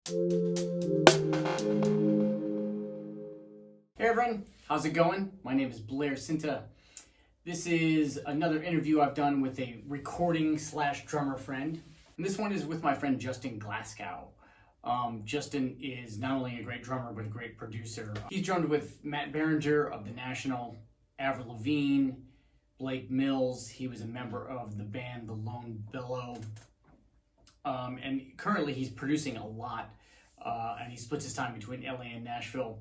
Hey everyone, how's it going? My name is Blair Sinta. This is another interview I've done with a recording slash drummer friend. And this one is with my friend Justin Glasco. Justin is not only a great drummer, but a great producer. He's drummed with Matt Berenger of The National, Avril Lavigne, Blake Mills. He was a member of the band The Lone Bellow. And currently he's producing a lot, and he splits his time between LA and Nashville.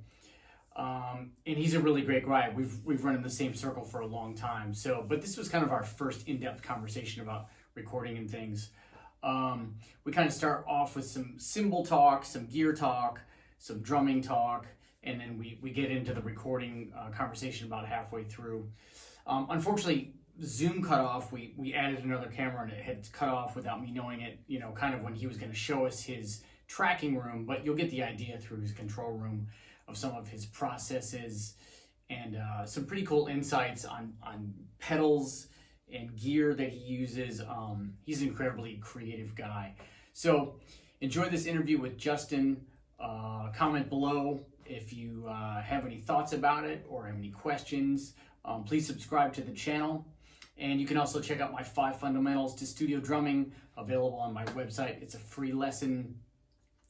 And he's a really great guy. We've run in the same circle for a long time. But this was kind of our first in-depth conversation about recording and things. We kind of start off with some cymbal talk, some gear talk, some drumming talk, and then we get into the recording conversation about halfway through. Unfortunately, Zoom cut off. We added another camera and it had cut off without me knowing it, kind of when he was going to show us his tracking room, but you'll get the idea through his control room of some of his processes and some pretty cool insights on pedals and gear that he uses. He's an incredibly creative guy. So enjoy this interview with Justin. Comment below if you have any thoughts about it or have any questions. Please subscribe to the channel. And you can also check out my 5 fundamentals to studio drumming available on my website. It's a free lesson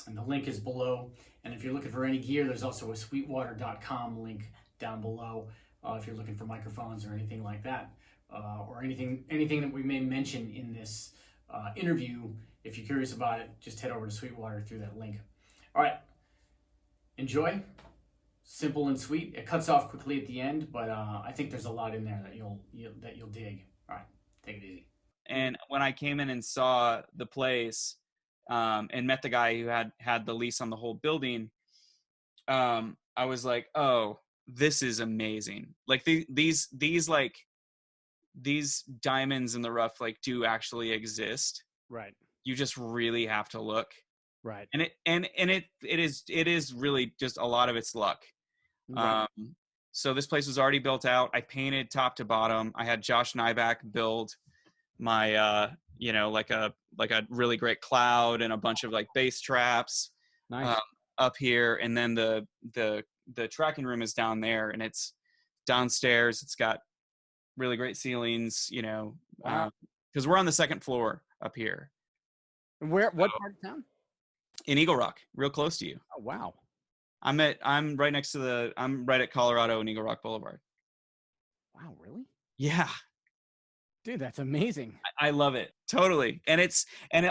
and the link is below. And if you're looking for any gear, there's also a sweetwater.com link down below if you're looking for microphones or anything like that, or anything that we may mention in this interview. If you're curious about it, just head over to Sweetwater through that link. All right, enjoy. Simple and sweet. It cuts off quickly at the end, but I think there's a lot in there that you'll dig. All right, take it easy. And when I came in and saw the place and met the guy who had the lease on the whole building, I was like, oh, this is amazing. Like these diamonds in the rough like do actually exist. Right. You just really have to look. Right. And it is really just a lot of it's luck. Right. So this place was already built out. I painted top to bottom. I had Josh Nyback build my like a really great cloud and a bunch of like bass traps. Nice. Up here, and then the tracking room is down there, and it's downstairs. It's got really great ceilings, Wow. because we're on the second floor up here. What part of town? In Eagle Rock, real close to you. Oh, wow. I'm right at Colorado and Eagle Rock Boulevard. Wow, really? Yeah. Dude, that's amazing. I love it. Totally. And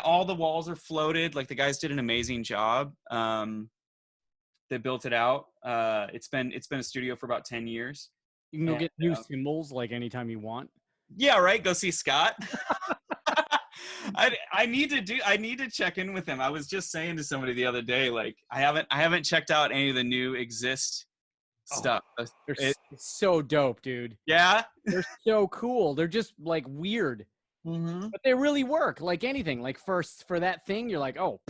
all the walls are floated. Like the guys did an amazing job. They built it out. It's been a studio for about 10 years. You can go get new cymbals like anytime you want. Yeah, right. Go see Scott. I need to check in with him. I was just saying to somebody the other day, like I haven't checked out any of the new Exist stuff. They're so dope, dude. Yeah. They're so cool. They're just like weird, but they really work. Like anything, like for that thing, you're like, oh.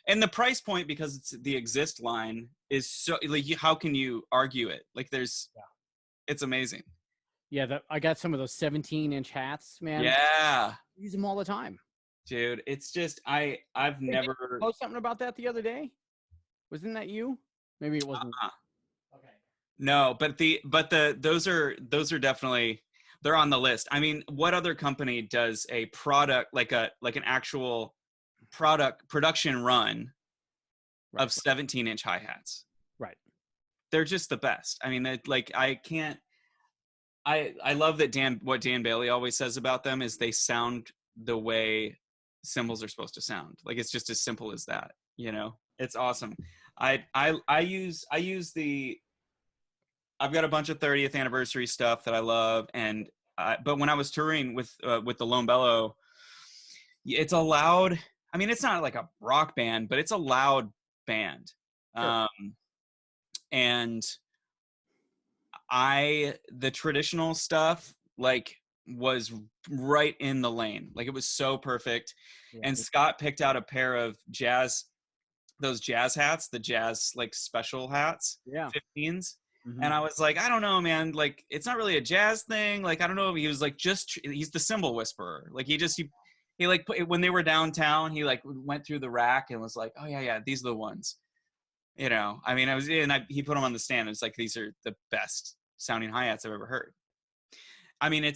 And the price point, because it's the Exist line, is so like, how can you argue it? Like it's amazing. Yeah, I got some of those 17-inch hats, man. Yeah. I use them all the time. Dude, it's just I've never Did you post something about that the other day. Wasn't that you? Maybe it wasn't. Okay. No, but those are definitely, they're on the list. I mean, what other company does a product like an actual production run of 17-inch hi-hats? Right. They're just the best. I mean, I love that what Dan Bailey always says about them is they sound the way cymbals are supposed to sound. Like it's just as simple as that, It's awesome. I've got a bunch of 30th anniversary stuff that I love, but when I was touring with the Lone Bellow, it's a loud. I mean, it's not like a rock band, but it's a loud band, Sure. And the traditional stuff like was right in the lane. Like it was so perfect. Yeah. And Scott picked out a pair of those jazz hats, the jazz like special hats, 15s. Mm-hmm. And I was like, I don't know, man. Like, it's not really a jazz thing. Like, I don't know. He was like, he's the cymbal whisperer. Like he he like when they were downtown, he like went through the rack and was like, oh yeah, these are the ones. You know, I mean, he put them on the stand. It's like, these are the best sounding hi-hats I've ever heard. I mean,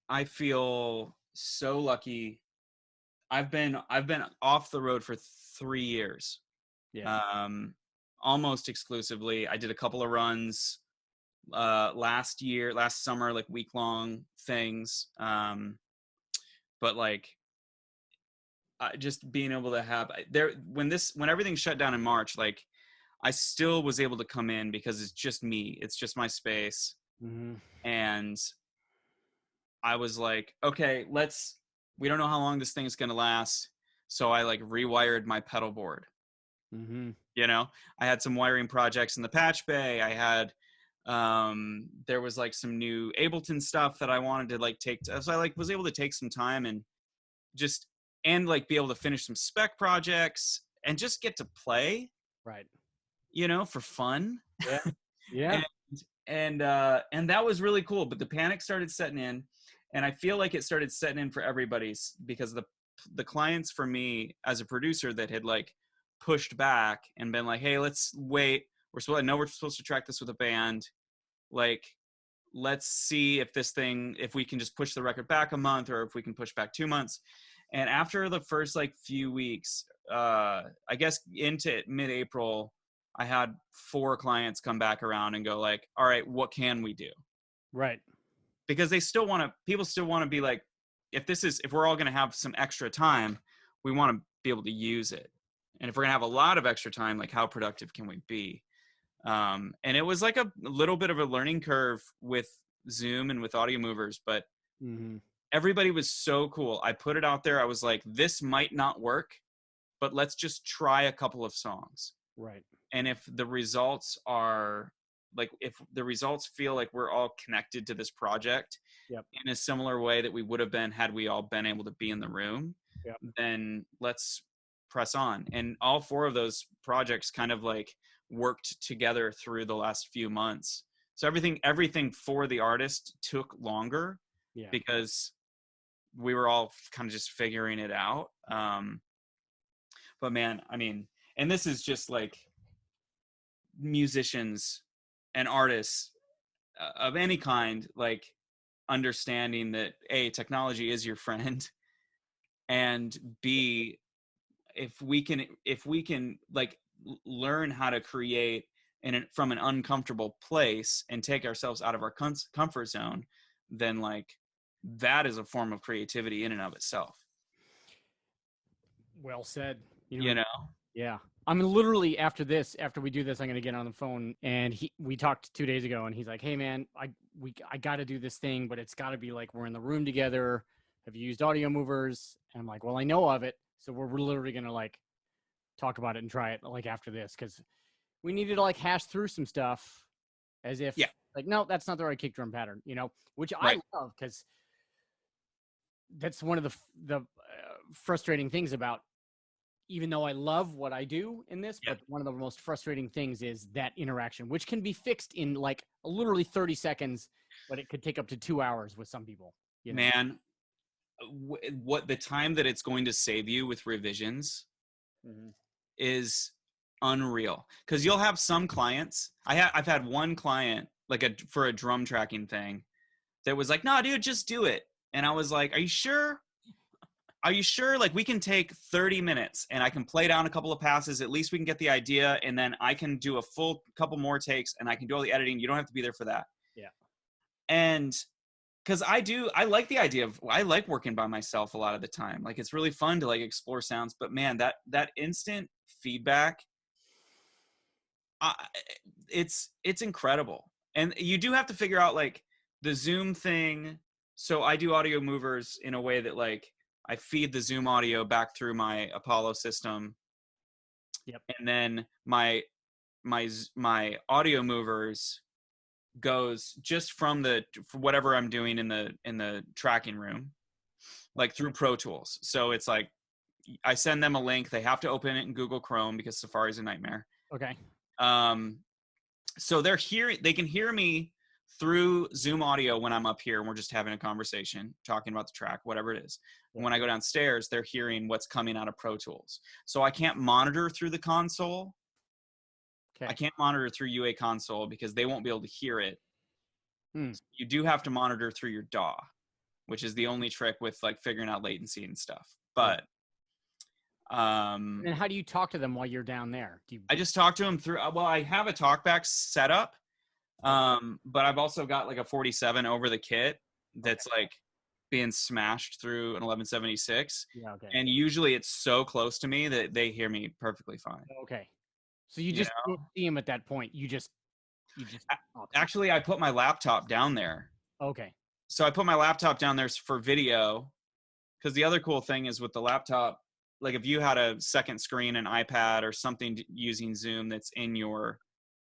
I feel so lucky. I've been off the road for 3 years. Yeah. Almost exclusively. I did a couple of runs last summer, like week-long things. But like, just being able to have when everything shut down in March, like I still was able to come in because it's just me. It's just my space. Mm-hmm. And I was like, okay, we don't know how long this thing is going to last. So I like rewired my pedal board. Mm-hmm. You know, I had some wiring projects in the patch bay. I had, there was like some new Ableton stuff that I wanted to like so I like was able to take some time and like be able to finish some spec projects and just get to play. Right. You know, for fun. Yeah. Yeah. and that was really cool. But the panic started setting in, and I feel like it started setting in for everybody's, because the clients for me as a producer that had like pushed back and been like, hey, let's wait. I know we're supposed to track this with a band. Like, let's see if we can just push the record back a month, or if we can push back 2 months. And after the first like few weeks, I guess into mid-April, I had 4 clients come back around and go like, all right, what can we do? Right. Because people still want to be like, if we're all going to have some extra time, we want to be able to use it. And if we're going to have a lot of extra time, like how productive can we be? And it was like a little bit of a learning curve with Zoom and with Audio Movers, but Mm-hmm. everybody was so cool. I put it out there. I was like, this might not work, but let's just try a couple of songs. Right. And if the results feel like we're all connected to this project, Yep. in a similar way that we would have been had we all been able to be in the room, Yep. then let's press on. And all 4 of those projects kind of like worked together through the last few months. So everything for the artist took longer, Yeah. because we were all kind of just figuring it out. But man, I mean, and this is just like musicians and artists of any kind, like understanding that A, technology is your friend, and B, if we can like learn how to create from an uncomfortable place and take ourselves out of our comfort zone, then like that is a form of creativity in and of itself. Well said. You know? Yeah. I'm literally after we do this, I'm gonna get on the phone, and we talked 2 days ago, and he's like, "Hey man, I got to do this thing, but it's got to be like we're in the room together. Have you used Audio Movers?" And I'm like, "Well, I know of it, so we're literally gonna like talk about it and try it like after this, because we needed to like hash through some stuff, as if like, no, that's not the right kick drum pattern, which I love, because that's one of the frustrating things about, even though I love what I do in this, but one of the most frustrating things is that interaction, which can be fixed in like literally 30 seconds, but it could take up to 2 hours with some people. Man, what the time that it's going to save you with revisions is unreal. Because you'll have some clients. I've had one client for a drum tracking thing that was like, "No, dude, just do it." And I was like, "Are you sure? Are you sure? Like, we can take 30 minutes and I can play down a couple of passes. At least we can get the idea. And then I can do a full couple more takes and I can do all the editing. You don't have to be there for that." Yeah. And because I like the idea I like working by myself a lot of the time. Like, it's really fun to like explore sounds, but man, that instant feedback, it's incredible. And you do have to figure out like the Zoom thing. So I do Audio Movers in a way that like I feed the Zoom audio back through my Apollo system. Yep. And then my Audio Movers goes just from whatever I'm doing in the tracking room, like through Pro Tools. So it's like I send them a link. They have to open it in Google Chrome because Safari's a nightmare. Okay. So they can hear me through Zoom audio when I'm up here and we're just having a conversation, talking about the track, whatever it is. Yeah. When I go downstairs, they're hearing what's coming out of Pro Tools. So I can't monitor through the console. Okay. I can't monitor through UA console because they won't be able to hear it. Hmm. You do have to monitor through your DAW, which is the only trick with like figuring out latency and stuff. But And how do you talk to them while you're down there? Do you? I just talk to them through, well, I have a talkback set up, but I've also got like a 47 over the kit that's like being smashed through an 1176. Yeah. Okay. And usually it's so close to me that they hear me perfectly fine. Okay. So you just don't see them at that point. You just. Actually, I put my laptop down there. Okay. So I put my laptop down there for video, because the other cool thing is with the laptop, like if you had a second screen, an iPad or something using Zoom that's in your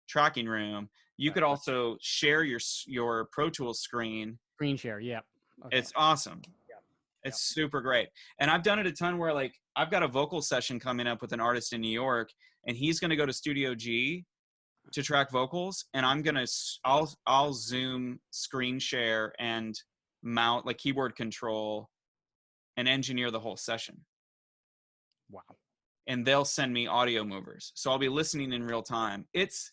tracking room, you could also share your Pro Tools screen. Screen share. Yeah. Okay. It's awesome. It's super great. And I've done it a ton where like I've got a vocal session coming up with an artist in New York, and he's going to go to Studio G to track vocals, and I'll Zoom screen share and mount like keyboard control and engineer the whole session. Wow. And they'll send me audio movers. So I'll be listening in real time. It's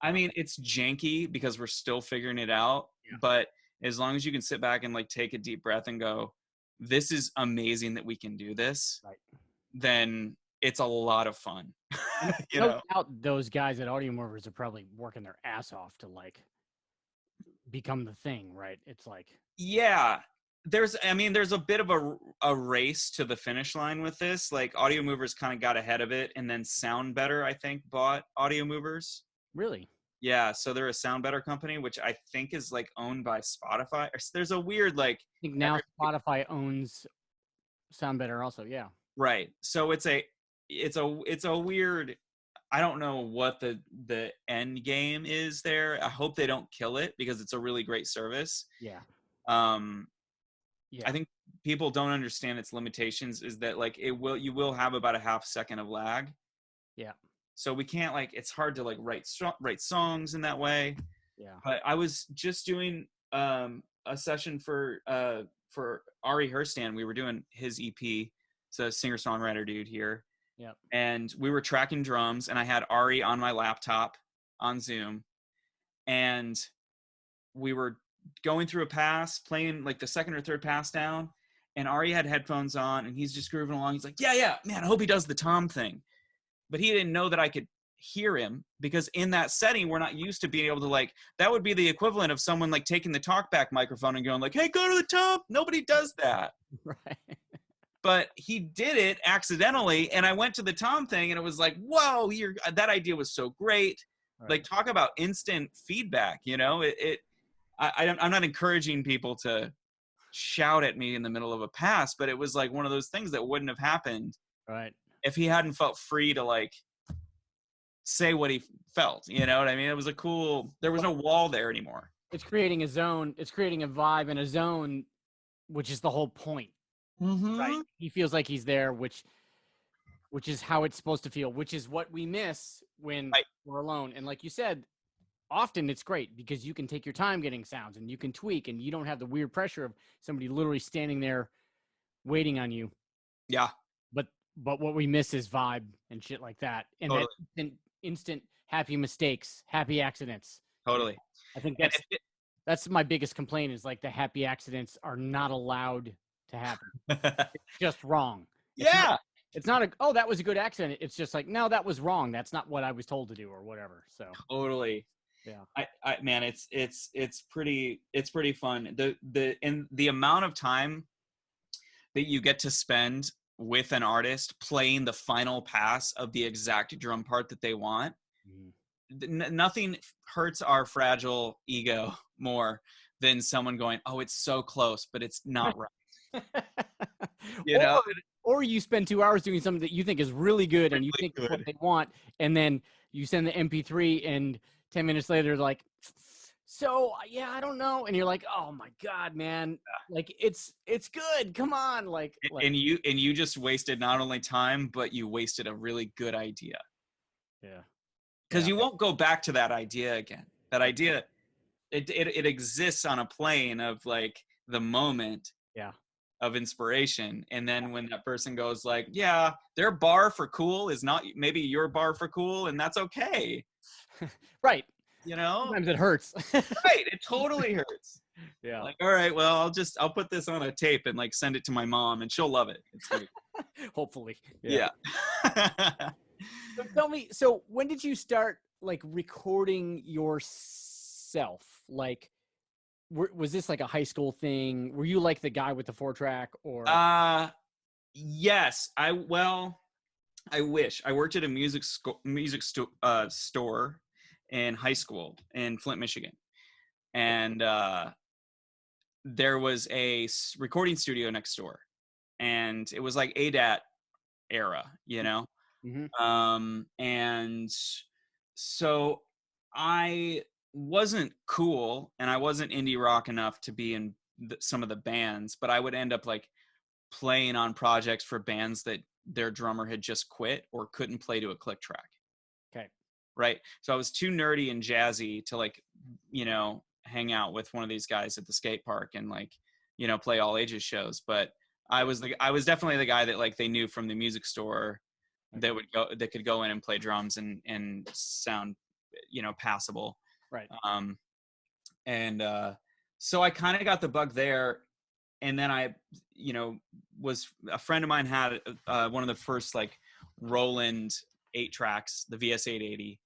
janky because we're still figuring it out, but as long as you can sit back and like take a deep breath and go, this is amazing that we can do this, then it's a lot of fun. No doubt those guys at Audio Movers are probably working their ass off to like become the thing, right? It's like, yeah, there's a bit of a race to the finish line with this. Like Audio Movers kind of got ahead of it, and then Sound Better, I think, bought Audio Movers. Really? Yeah, so they're a Sound Better company, which I think is like owned by Spotify. There's a weird like. I think now Spotify owns Sound Better also. Yeah. Right. So it's a weird. I don't know what the end game is there. I hope they don't kill it because it's a really great service. Yeah. I think people don't understand its limitations. Is that like you will have about a half second of lag. Yeah. So we can't like, it's hard to like write songs in that way. Yeah. But I was just doing a session for Ari Herstand. We were doing his EP. It's a singer-songwriter dude here. Yeah. And we were tracking drums, and I had Ari on my laptop on Zoom, and we were going through a pass, playing like the second or third pass down, and Ari had headphones on, and he's just grooving along. He's like, yeah, man, I hope he does the tom thing. But he didn't know that I could hear him, because in that setting, we're not used to being able to like, that would be the equivalent of someone like taking the talkback microphone and going like, hey, go to the tom. Nobody does that. Right. But he did it accidentally, and I went to the tom thing, and it was like, whoa, that idea was so great. Right. Like, talk about instant feedback, you know? I'm not encouraging people to shout at me in the middle of a pass, but it was like one of those things that wouldn't have happened if he hadn't felt free to like say what he felt, you know what I mean? It was there was no wall there anymore. It's creating a zone. It's creating a vibe in a zone, which is the whole point. Mm-hmm. Right. He feels like he's there, which is how it's supposed to feel, which is what we miss when we're alone. And like you said, often it's great because you can take your time getting sounds and you can tweak, and you don't have the weird pressure of somebody literally standing there waiting on you. Yeah. But what we miss is vibe and shit like that. And totally. that instant happy mistakes, happy accidents. Totally. I think that's my biggest complaint, is like the happy accidents are not allowed to happen. It's just wrong. It's not that was a good accident. It's just like, no, that was wrong. That's not what I was told to do or whatever. So totally. Yeah. I man, it's pretty fun. The amount of time that you get to spend with an artist playing the final pass of the exact drum part that they want. Nothing hurts our fragile ego more than someone going, oh, it's so close, but it's not right. You know? Or you spend 2 hours doing something that you think is really good and you think it's what they want, and then you send the MP3 and 10 minutes later they're like, so yeah, I don't know, and you're like, oh my god, man, like it's good, come on, like and you just wasted not only time, but you wasted a really good idea. Yeah. Because you won't go back to that idea again. That idea, it exists on a plane of like the moment Yeah. of inspiration. And then when that person goes like, yeah, their bar for cool is not maybe your bar for cool, and that's okay. Right. You know? Sometimes it hurts. Right. It totally hurts. Yeah. Like, all right, well, I'll put this on a tape and like send it to my mom and she'll love it. It's great. Hopefully. Yeah. So tell me, so when did you start like recording yourself? Like, was this like a high school thing? Were you like the guy with the 4-track or? Yes. I wish I worked at a store in high school in Flint, Michigan. And there was a recording studio next door, and it was like ADAT era, you know? Mhm. And so I wasn't cool and I wasn't indie rock enough to be in some of the bands, but I would end up like playing on projects for bands that their drummer had just quit or couldn't play to a click track. Okay. Right. So I was too nerdy and jazzy to like, hang out with one of these guys at the skate park and like, play all ages shows. But I was definitely the guy that like they knew from the music store that could go in and play drums and sound, passable. Right. So I kind of got the bug there. And then I, was a friend of mine had one of the first like Roland 8-tracks, the VS880,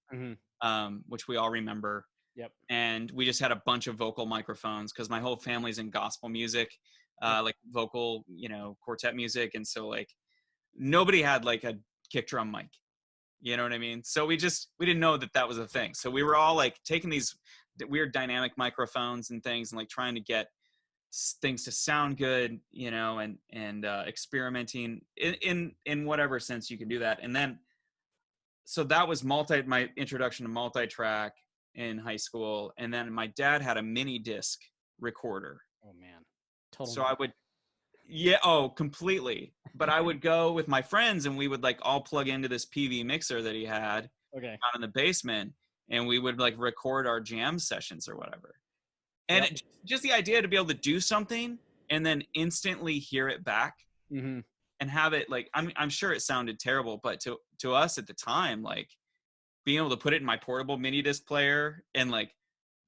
which we all remember. Yep. And we just had a bunch of vocal microphones because my whole family's in gospel music, like vocal, quartet music. And so like nobody had like a kick drum mic, you know what I mean? So we didn't know that was a thing. So we were all like taking these weird dynamic microphones and things and like trying to get things to sound good, and experimenting in whatever sense you can do that. And then, so that was my introduction to multi-track in high school. And then my dad had a mini disc recorder. Oh man. Totally. So I would, completely. But I would go with my friends and we would like all plug into this PV mixer that he had out in the basement, and we would like record our jam sessions or whatever. And just the idea to be able to do something and then instantly hear it back and have it like, I'm sure it sounded terrible, but to us at the time, like being able to put it in my portable mini disc player and like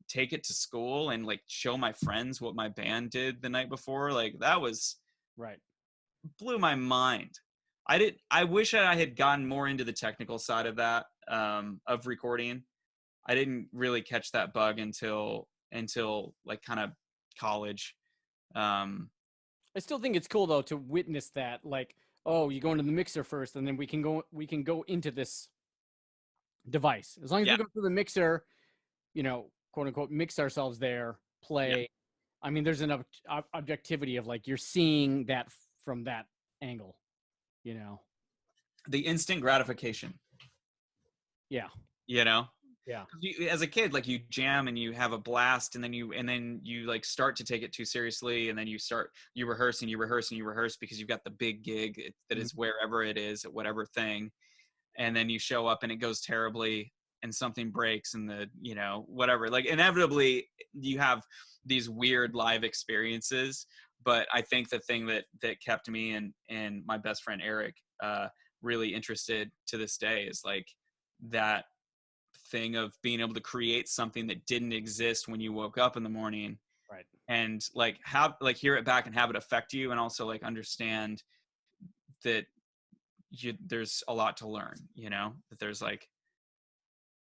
take it to school and like show my friends what my band did the night before, like that was blew my mind. I wish I had gotten more into the technical side of that, of recording. I didn't really catch that bug until like kind of college. I still think it's cool though to witness that, like, oh, you go into the mixer first and then we can go into this device. As long as we go through the mixer, quote unquote, mix ourselves there, play. Yeah. I mean, there's an objectivity of like, you're seeing that from that angle, the instant gratification. Yeah. Yeah. As a kid, like you jam and you have a blast, and then you like start to take it too seriously, and then you rehearse because you've got the big gig that is wherever it is at whatever thing, and then you show up and it goes terribly and something breaks and whatever, like inevitably you have these weird live experiences. But I think the thing that kept me and my best friend Eric really interested to this day is like that thing of being able to create something that didn't exist when you woke up in the morning, right? And like have like hear it back and have it affect you, and also like understand that there's a lot to learn, that there's like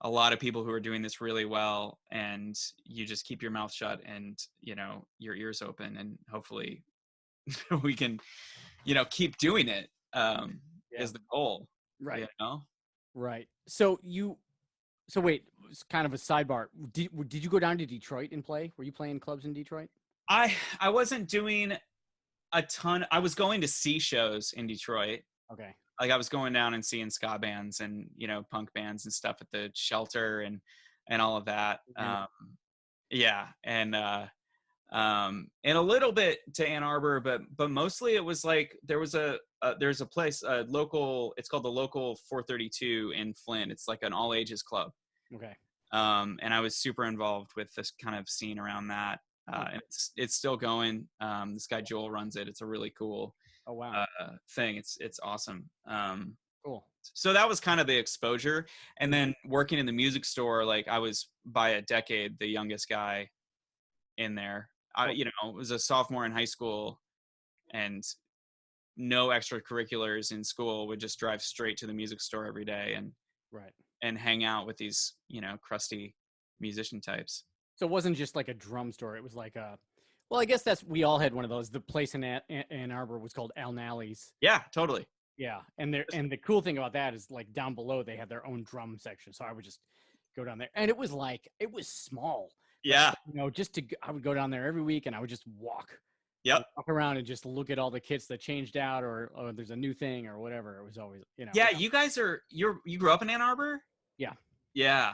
a lot of people who are doing this really well, and you just keep your mouth shut and your ears open, and hopefully we can keep doing it is the goal, right? Right. So wait, it's kind of a sidebar. Did you go down to Detroit and play? Were you playing clubs in Detroit? I wasn't doing a ton. I was going to see shows in Detroit. Okay. Like I was going down and seeing ska bands and punk bands and stuff at the Shelter and all of that. And a little bit to Ann Arbor, but mostly it was like there's a place, local. It's called the Local 432 in Flint. It's like an all ages club. Okay. And I was super involved with this kind of scene around that. And it's still going. This guy Joel runs it. It's a really cool Oh wow. thing. It's awesome. Cool. So that was kind of the exposure. And then working in the music store, like I was by a decade the youngest guy in there. I was a sophomore in high school, and no extracurriculars in school. Would just drive straight to the music store every day Right. and hang out with these crusty musician types. So it wasn't just like a drum store. It was like well, I guess we all had one of those. The place in Ann Arbor was called Al Nally's. Yeah, totally. Yeah, and the cool thing about that is like down below they had their own drum section. So I would just go down there, and it was small. Yeah. I would go down there every week, and I would just walk Yep. walk around and just look at all the kits that changed out, or there's a new thing or whatever. It was always Yeah, you guys you grew up in Ann Arbor? Yeah. Yeah.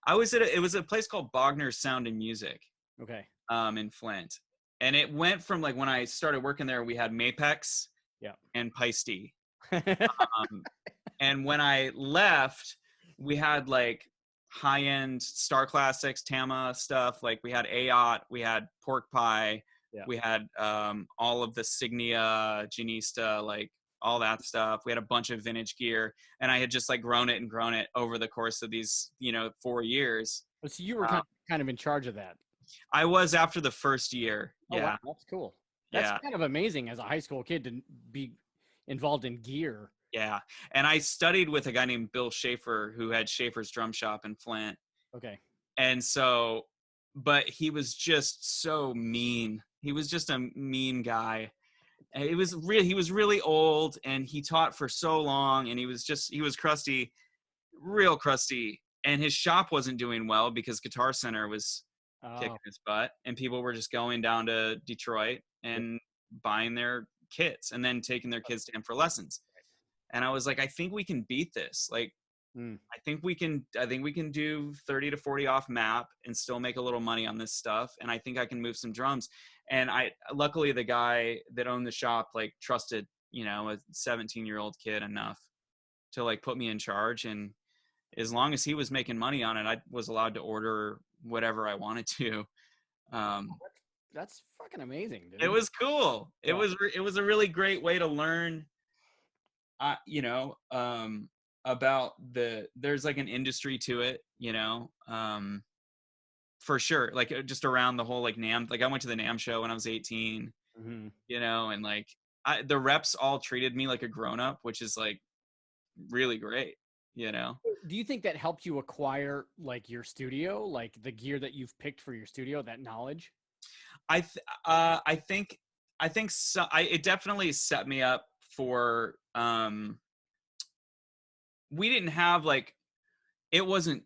I was it was a place called Bogner's Sound and Music. Okay. In Flint. And it went from like when I started working there, we had Mapex and Peisty. And when I left, we had like high-end Star Classics, Tama stuff. Like we had AOT, we had Pork Pie, we had all of the Signia, Janista, like all that stuff. We had a bunch of vintage gear, and I had just like grown it over the course of these 4 years. So you were kind of in charge of that. I was after the first year. Oh, wow, that's cool. That's Yeah. kind of amazing as a high school kid to be involved in gear. Yeah. And I studied with a guy named Bill Schaefer, who had Schaefer's Drum Shop in Flint. Okay. And so, but he was just so mean. He was just a mean guy. And he was really old, and he taught for so long, and he was crusty, real crusty. And his shop wasn't doing well because Guitar Center was kicking his butt, and people were just going down to Detroit and buying their kits and then taking their kids to him for lessons. And I was like, I think we can beat this. Like, I think we can do 30 to 40 off map and still make a little money on this stuff. And I think I can move some drums. And luckily the guy that owned the shop, like trusted, a 17-year-old kid enough to like put me in charge. And as long as he was making money on it, I was allowed to order whatever I wanted to. That's fucking amazing, dude. It was cool. Yeah. It was a really great way to learn, about there's like an industry to it, for sure. Like just around the whole like NAMM, like I went to the NAMM show when I was 18, and like the reps all treated me like a grown up, which is like really great, Do you think that helped you acquire like your studio, like the gear that you've picked for your studio, that knowledge? I think so. It definitely set me up for, we didn't have like, it wasn't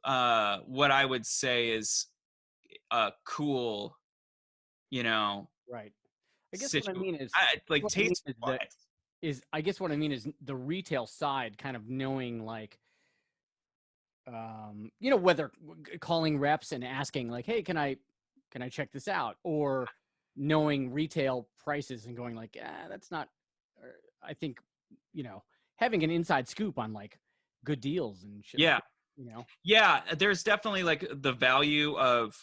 what I would say is cool, Right. I guess what I mean is like taste I guess what I mean is the retail side, kind of knowing like, whether calling reps and asking like, hey, can I check this out, or knowing retail prices and going like, that's not, I think, having an inside scoop on like good deals and shit. Yeah. Yeah, there's definitely like the value of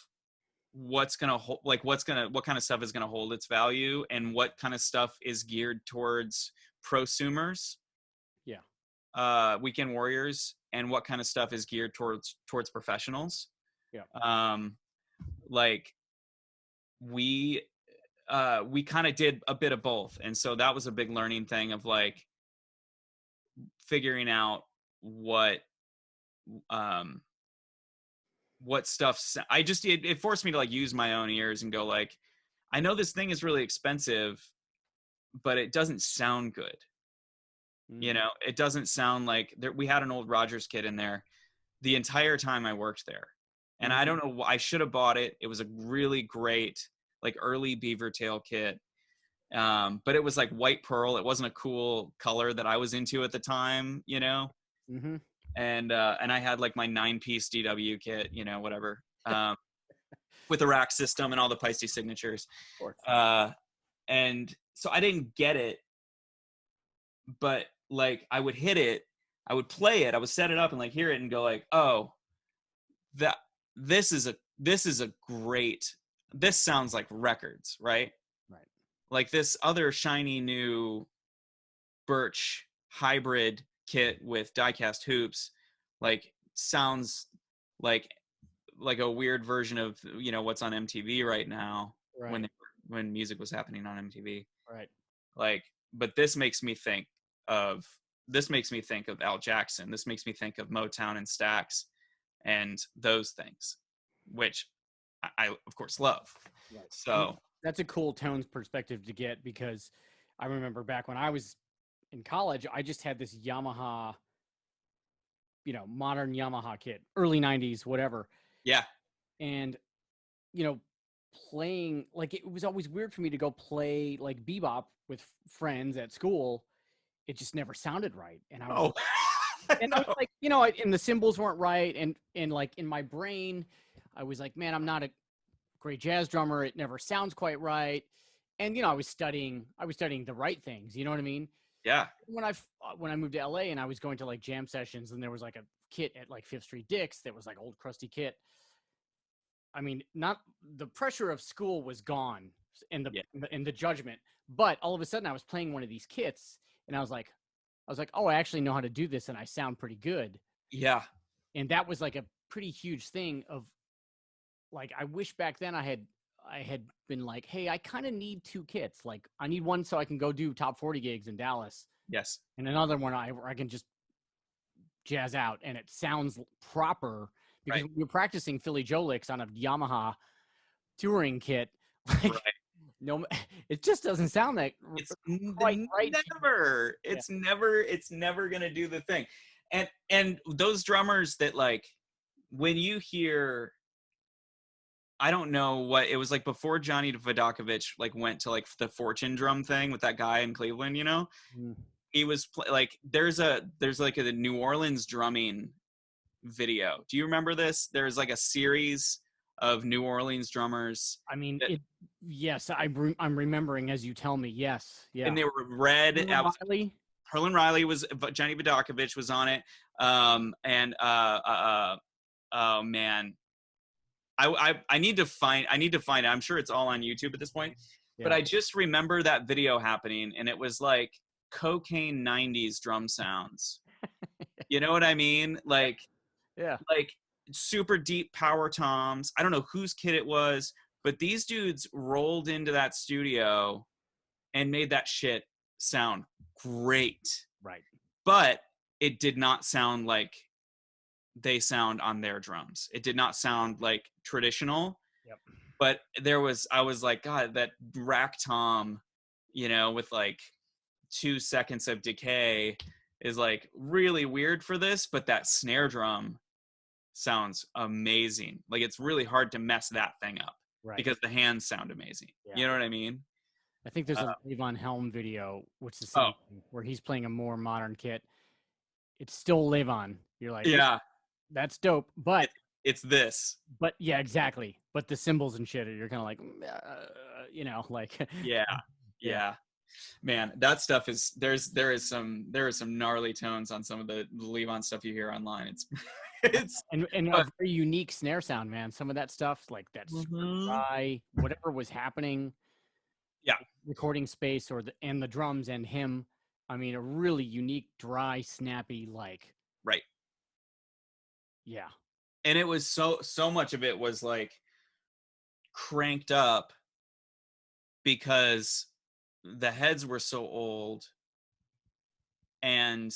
what's going to hold, like what kind of stuff is going to hold its value, and what kind of stuff is geared towards prosumers. Yeah. Weekend warriors, and what kind of stuff is geared towards professionals. Yeah. Like we kind of did a bit of both. And so that was a big learning thing of like figuring out what stuff it forced me to like use my own ears and go like, I know this thing is really expensive, but it doesn't sound good. It doesn't sound like we had an old Rogers kit in there the entire time I worked there. And I don't know, I should have bought it. It was a really great, like early beaver tail kit. But it was like white pearl. It wasn't a cool color that I was into at the time, And I had like my 9-piece DW kit, whatever, with the rack system and all the Peisty signatures. And so I didn't get it, but like I would hit it, I would play it, I would set it up and like hear it and go like, oh, that this is a great, this sounds like records, right? Right. Like this other shiny new Birch hybrid kit with diecast hoops, like sounds like a weird version of, you know, what's on MTV right now, Right. when music was happening on MTV. Right. Like, but this makes me think of Al Jackson. This makes me think of Motown and Stax and those things, which I of course love. Right. So That's a cool tones perspective to get, because I remember back when I was in college, I just had this Yamaha, modern Yamaha kit, early 90s, whatever. yeah, And, playing, like, it was always weird for me to go play like bebop with friends at school. It just never sounded right. And I was, and I was like, and the cymbals weren't right. And like in my brain, I was like, man, I'm not a great jazz drummer. It never sounds quite right. And, I was studying the right things. You know what I mean? yeah, When I moved to LA and I was going to like jam sessions, and there was like a kit at like Fifth Street Dick's that was like old crusty kit. I mean, not the pressure of school was gone, and yeah, the judgment, but all of a sudden I was playing one of these kits, and I was like, oh, I actually know how to do this, and I sound pretty good. yeah, And that was like a pretty huge thing of, like, I wish back then I had been like, hey, I kind of need two kits. Like, I need one so I can go do top 40 gigs in Dallas, yes, and another one I can just jazz out and it sounds proper, because right, when you're practicing Philly Joe licks on a Yamaha touring kit, like, right. no, it just doesn't sound that It's quite right. Yeah. it's never gonna do the thing. And those drummers that, like, when you hear, I don't know what it was like before Johnny Vodakovich like went to like the Fortune drum thing with that guy in Cleveland, you know, Mm. he was like, there's like a New Orleans drumming video. Do you remember this? There's like a series of New Orleans drummers I mean, that, yes, I'm remembering as you tell me. Yes. Yeah. and they were red. Riley? Herlin Riley was, Johnny Vodakovich was on it. And oh man, I need to find it. I'm sure it's all on YouTube at this point. Yeah. But I just remember that video happening, and it was like cocaine 90s drum sounds. You know what I mean? Like Yeah. super deep power toms. I don't know whose kid it was, but these dudes rolled into that studio and made that shit sound great. Right. But it did not sound like they sound on their drums. It did not sound like traditional. Yep. But I was like, God, that rack tom, you know, with like 2 seconds of decay is like really weird for this, but that snare drum sounds amazing. Like, it's really hard to mess that thing up, Right. because the hands sound amazing. Yeah. You know what I mean? I think there's a Levon Helm video, which is the same thing, where he's playing a more modern kit. It's still Levon. You're like, Yeah, that's dope. But it's this. yeah, exactly. But the cymbals and shit, you're kind of like, like, Yeah. Man, that stuff is, there is some gnarly tones on some of the Levon stuff you hear online. It's and a very unique snare sound, man. Some of that stuff, like that super dry, whatever was happening. Yeah. Recording space and the drums and him. I mean, a really unique, dry, snappy, like. Right. Yeah. And it was so much of it was like cranked up because the heads were so old, and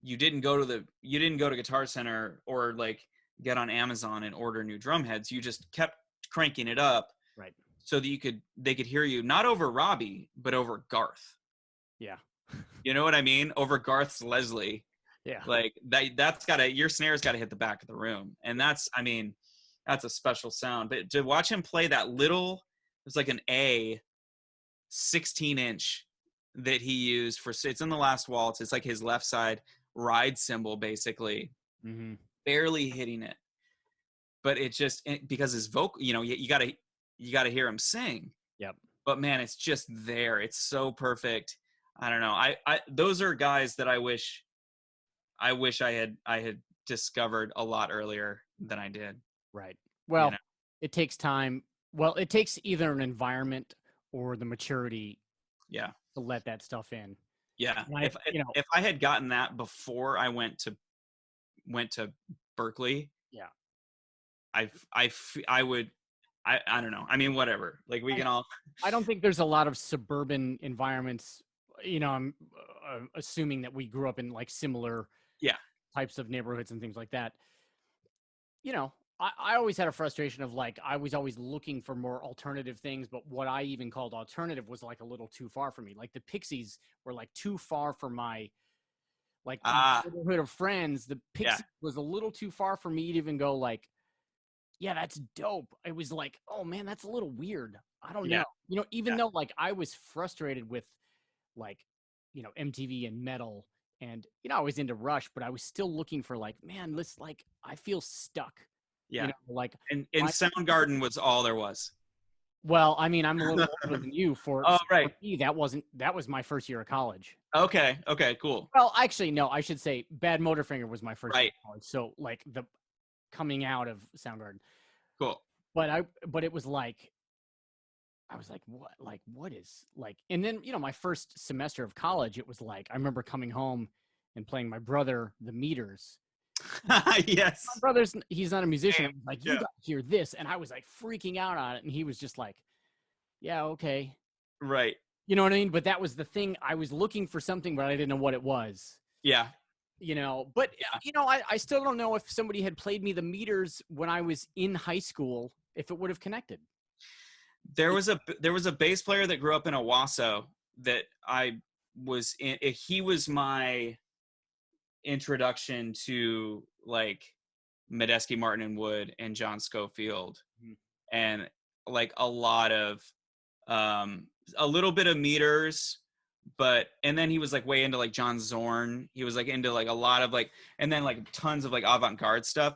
you didn't go to Guitar Center or like get on Amazon and order new drum heads. You just kept cranking it up, right, so that they could hear you, not over Robbie, but over Garth. Yeah. You know what I mean? Over Garth's Leslie. Yeah. Like your snare's gotta hit the back of the room. And that's a special sound. But to watch him play that little, it's like an A 16-inch that he used it's in the last waltz. It's like his left side ride cymbal, basically, barely hitting it. But because his vocal, you gotta hear him sing. Yep. But man, it's just there. It's so perfect. I don't know. I those are guys that I wish I had discovered a lot earlier than I did. Right. You Well, know? it takes time. Well, it takes either an environment or the maturity Yeah. to let that stuff in. Yeah. And If I had gotten that before I went to Berkeley, yeah. I would, I don't know. I mean, whatever. Like we can all. I don't think there's a lot of suburban environments. I'm assuming that we grew up in like similar Yeah. types of neighborhoods and things like that. I always had a frustration of like I was always looking for more alternative things, but what I even called alternative was like a little too far for me. Like the Pixies were like too far for my Ah. neighborhood of friends. The Yeah. Pixies was a little too far for me to even go like, yeah, that's dope. It was like, oh man, that's a little weird. I don't Yeah. know. Even Yeah. though like I was frustrated with like, MTV and metal and I was into Rush, but I was still looking for like, man, this like I feel stuck. Yeah. Like And Soundgarden was all there was. well, I mean, I'm a little older than you Oh, for right. me, that was my first year of college. Okay. Okay. Cool. Well, actually, no, I should say Bad Motorfinger was my first year Right. of college. So like the coming out of Soundgarden. Cool. But it was like I was like what is like and then my first semester of college it was like I remember coming home and playing my brother the Meters. Yes. My brother's he's not a musician. Same. I was like, you Yeah. got to hear this, and I was like freaking out on it, and he was just like, yeah, okay. Right. You know what I mean? But that was the thing. I was looking for something, but I didn't know what it was. Yeah. But I still don't know if somebody had played me the Meters when I was in high school, if it would have connected. There was a bass player that grew up in Owasso that I was in. He was my introduction to like Medeski, Martin and Wood, and John Schofield, and like a lot of a little bit of Meters, and then he was like way into like John Zorn. He was like into like a lot of like, and then like tons of like avant-garde stuff.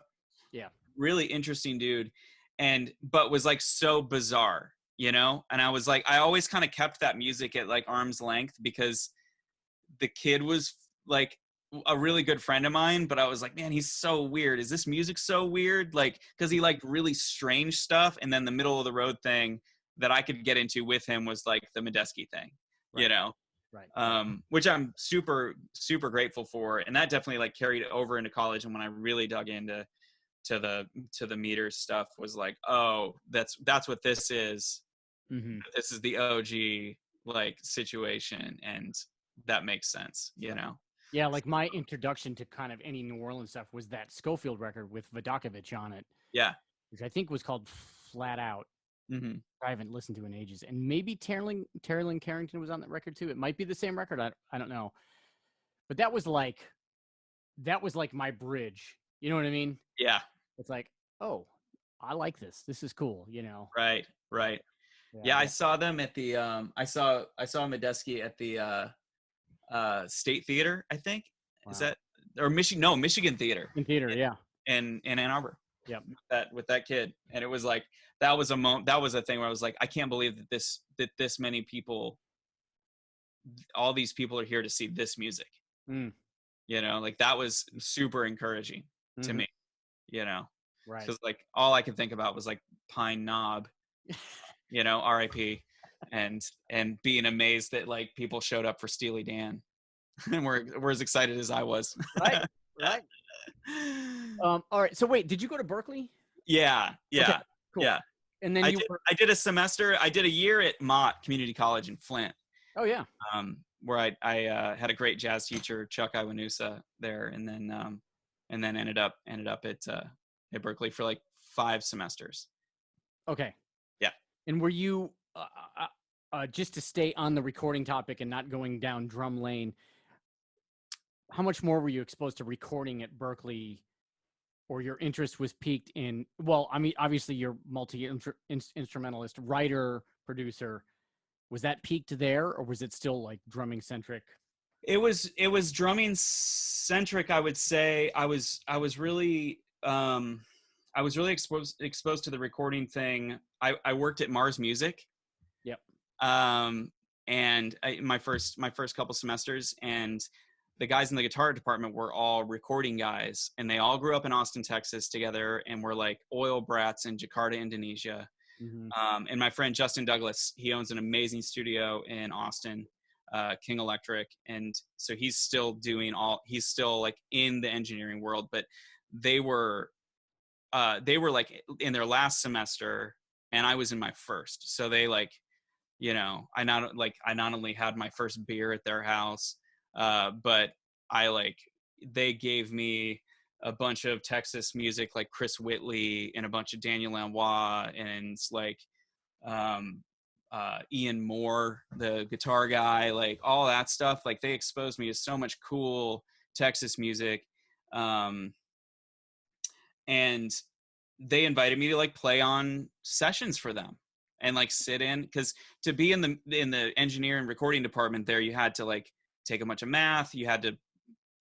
Yeah. Really interesting dude, but was like so bizarre, and I was like, I always kind of kept that music at like arm's length because the kid was like a really good friend of mine, but I was like, man, he's so weird. Is this music so weird? Like, because he liked really strange stuff, and then the middle of the road thing that I could get into with him was like the Medeski thing, Right. Right. which I'm super, super grateful for. And that definitely like carried over into college. And when I really dug into the Meters stuff was like, oh, that's what this is. Mm-hmm. This is the OG like situation. And that makes sense, Yeah, like my introduction to kind of any New Orleans stuff was that Schofield record with Vodakovich on it. Yeah. Which I think was called Flat Out. Mm-hmm. I haven't listened to in ages. And maybe Terry Lynn Carrington was on that record too. It might be the same record. I don't know. But that was like my bridge. You know what I mean? Yeah. It's like, oh, I like this. This is cool, Right. Yeah, I saw them at the I saw Medeski at the State Theater, I think. Wow. Is that or Michigan Theater. In theater, yeah. In Ann Arbor. Yep. With that kid. And it was like that was a thing where I was like, I can't believe that this many people, all these people are here to see this music. Mm. Like that was super encouraging to me, Right. Because like all I could think about was like Pine Knob, RIP, and being amazed that like people showed up for Steely Dan and we're as excited as I was. Right. All right. So wait, did you go to Berkeley? Yeah. Okay, cool. Yeah. And then I did a semester. I did a year at Mott Community College in Flint. Oh yeah. Where I had a great jazz teacher, Chuck Iwanusa, there, and then ended up at Berkeley for like 5 semesters. Okay. Yeah. And were you just to stay on the recording topic and not going down drum lane? How much more were you exposed to recording at Berkeley, or your interest was piqued in? Well, I mean, obviously you're multi-instrumentalist, writer, producer. Was that peaked there, or was it still like drumming centric? It was drumming centric. I would say I was really exposed to the recording thing. I worked at Mars Music. Yep. And my first couple semesters, and the guys in the guitar department were all recording guys, and they all grew up in Austin, Texas together, and were like oil brats in Jakarta, Indonesia. And my friend Justin Douglas, he owns an amazing studio in Austin, King Electric, and so he's still like in the engineering world. But they were like in their last semester, and I was in my first. So they like, you know, I not only had my first beer at their house, but they gave me a bunch of Texas music, like Chris Whitley and a bunch of Daniel Lanois and like Ian Moore, the guitar guy, like all that stuff. Like they exposed me to so much cool Texas music. And they invited me to like play on sessions for them and like sit in, because to be in the engineering recording department there, you had to like take a bunch of math, you had to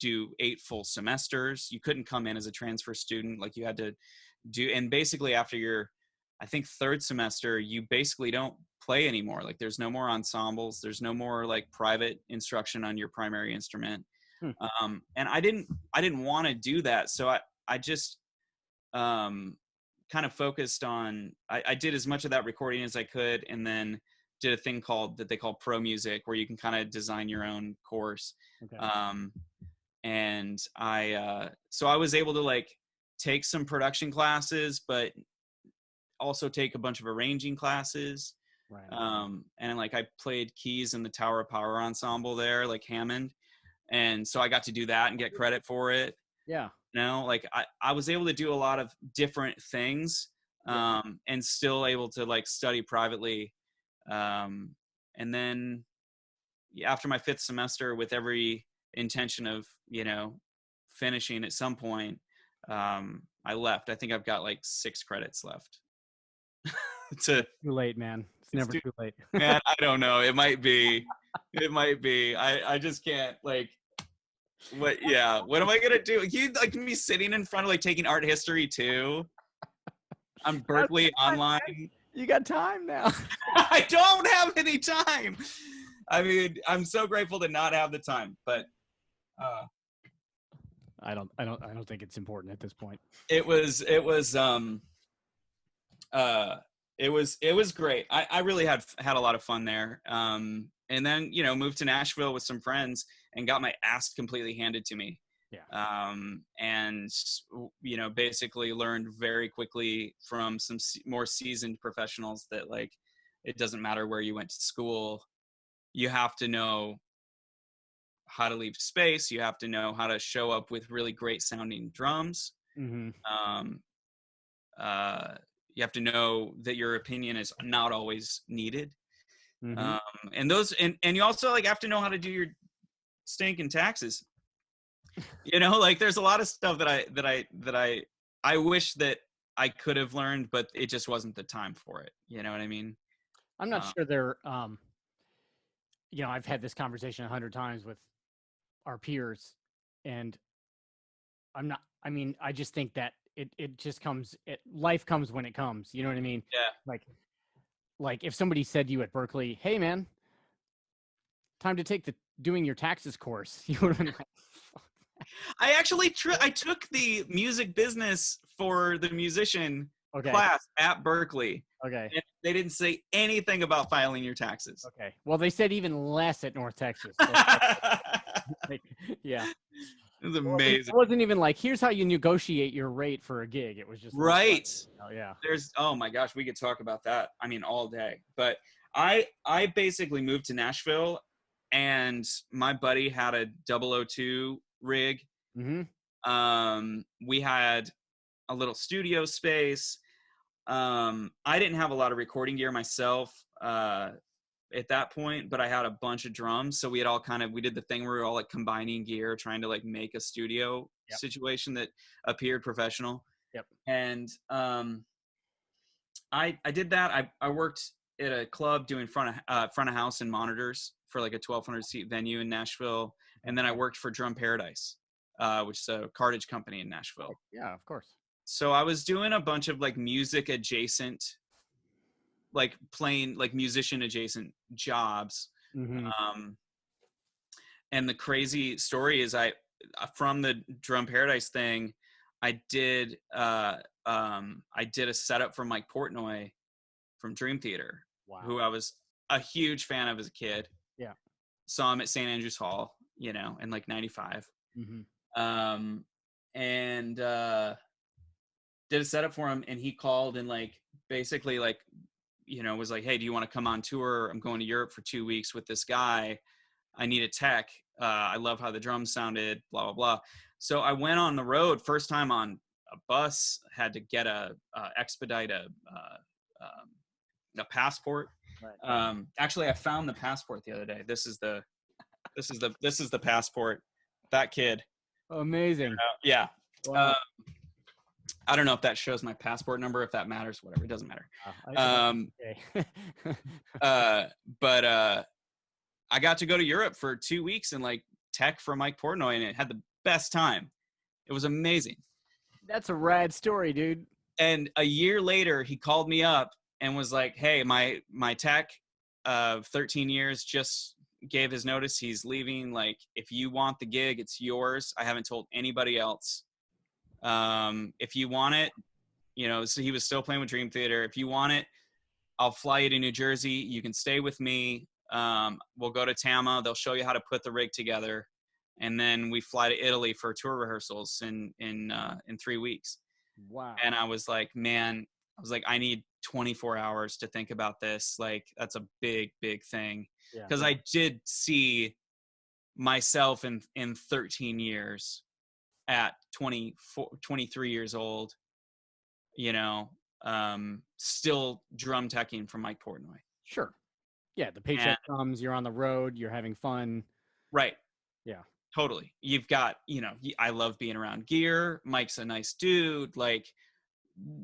do 8 full semesters, you couldn't come in as a transfer student, like you had to do, and basically after your, I think 3rd semester, you basically don't play anymore. Like there's no more ensembles, there's no more like private instruction on your primary instrument. And I didn't want to do that, so I just kind of focused on, I did as much of that recording as I could, and then did a thing that they call pro music, where you can kind of design your own course. Okay. And so I was able to like take some production classes, but also take a bunch of arranging classes. Right. And like I played keys in the Tower of Power ensemble there, like Hammond. And so I got to do that and get credit for it. Yeah. You know, like I was able to do a lot of different things, and still able to like study privately. And then after my 5th semester, with every intention of, you know, finishing at some point, I left. I think I've got like 6 credits left. Too late, man. It's never too late. Man, I don't know. It might be. I just can't like. What am I gonna do? You like me sitting in front of like taking art history too? I'm Berkeley online. You got time now. I don't have any time. I mean, I'm so grateful to not have the time, but I don't think it's important at this point. it was great. I really had a lot of fun there. And then, you know, moved to Nashville with some friends and got my ass completely handed to me. Yeah. And, you know, basically learned very quickly from some more seasoned professionals that like, it doesn't matter where you went to school. You have to know how to leave space. You have to know how to show up with really great sounding drums. Mm-hmm. You have to know that your opinion is not always needed. Mm-hmm. And you also like have to know how to do your stinking taxes. You know, like there's a lot of stuff that I wish that I could have learned, but it just wasn't the time for it. You know what I mean? I'm not sure they're, you know, I've had this conversation 100 times with our peers, and I just think that it just comes, life comes when it comes. You know what I mean? Yeah. Like if somebody said to you at Berkeley, "Hey man, time to take the doing your taxes course," you would have been like, fuck. I actually I took the music business for the musician class at Berkeley. Okay. And they didn't say anything about filing your taxes. Okay. Well, they said even less at North Texas. So like, yeah. It was amazing. It wasn't even like, here's how you negotiate your rate for a gig. It was just right. Like, oh yeah. Oh my gosh, we could talk about that. I mean, all day. But I basically moved to Nashville, and my buddy had a 002 rig. Mm-hmm. We had a little studio space. I didn't have a lot of recording gear myself at that point, but I had a bunch of drums. So we did the thing where we were all like combining gear, trying to like make a studio situation that appeared professional. Yep. And I did that. I worked at a club doing front of house and monitors for like a 1,200 seat venue in Nashville. And then I worked for Drum Paradise, which is a cartage company in Nashville. Yeah, of course. So I was doing a bunch of like music adjacent, like playing like musician adjacent jobs. Mm-hmm. And the crazy story is from the Drum Paradise thing, I did a setup for Mike Portnoy from Dream Theater, Wow. who I was a huge fan of as a kid. Yeah. Saw him at St. Andrews Hall, in like 95. Mm-hmm. And did a setup for him, and he called and like basically like, was like, hey, do you want to come on tour? I'm going to Europe for 2 weeks with this guy. I need a tech. I love how the drums sounded, blah, blah, blah. So I went on the road, first time on a bus, had to get expedite a passport. Right. Actually, I found the passport the other day. This is the passport. That kid. Amazing. Yeah. Wow. I don't know if that shows my passport number, if that matters, whatever. It doesn't matter. But I got to go to Europe for 2 weeks and like tech for Mike Portnoy, and it had the best time. It was amazing. That's a rad story, dude. And a year later, he called me up and was like, hey, my tech of 13 years just gave his notice. He's leaving. Like, if you want the gig, it's yours. I haven't told anybody else. If you want it, so he was still playing with Dream Theater. If you want it, I'll fly you to New Jersey. You can stay with me. We'll go to Tama. They'll show you how to put the rig together. And then we fly to Italy for tour rehearsals in 3 weeks. Wow. And I was like, I need 24 hours to think about this. Like, that's a big, big thing. Because I did see myself in 13 years at 23 years old, still drum teching for Mike Portnoy. Sure. Yeah, the paycheck comes, you're on the road, you're having fun. Right. Yeah. Totally. You've got, I love being around gear. Mike's a nice dude. Like,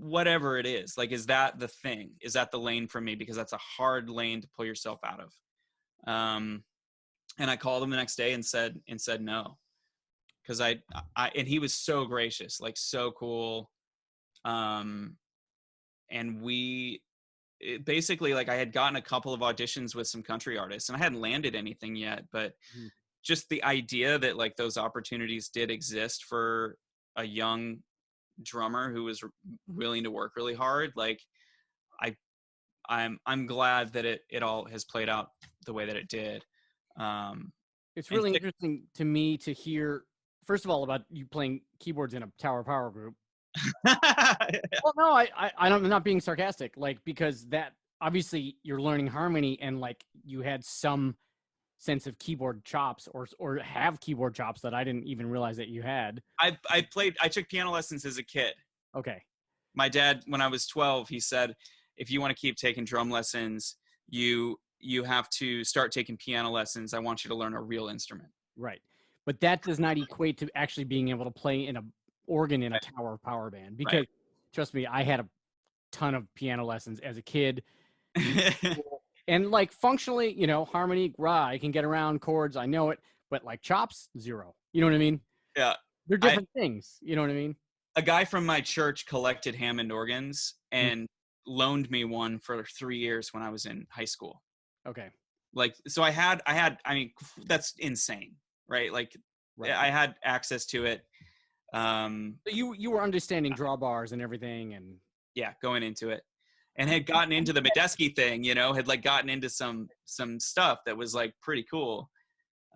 whatever it is, like, is that the thing? Is that the lane for me? Because that's a hard lane to pull yourself out of. And I called him the next day and said no. Because and he was so gracious, like so cool. And basically, like, I had gotten a couple of auditions with some country artists and I hadn't landed anything yet, but just the idea that like those opportunities did exist for a young drummer who was willing to work really hard. Like, I'm glad that it all has played out the way that it did. It's really interesting to me to hear, first of all, about you playing keyboards in a Tower Power group. Well, no, I'm not being sarcastic, like, because that obviously you're learning harmony and like you had some sense of keyboard chops or have keyboard chops that I didn't even realize that you had. I took piano lessons as a kid. Okay. My dad, when I was 12, he said, if you want to keep taking drum lessons, you have to start taking piano lessons. I want you to learn a real instrument. Right. But that does not equate to actually being able to play in a organ in a Tower Power band, because trust me, I had a ton of piano lessons as a kid. And like functionally, harmony, I can get around chords, I know it, but like chops, zero. You know what I mean? Yeah. They're different things. You know what I mean? A guy from my church collected Hammond organs and loaned me one for 3 years when I was in high school. Okay. Like, so I mean, that's insane, right? Like, I had access to it. So you were understanding drawbars and everything, and going into it. And had gotten into the Medeski thing, had like gotten into some stuff that was like pretty cool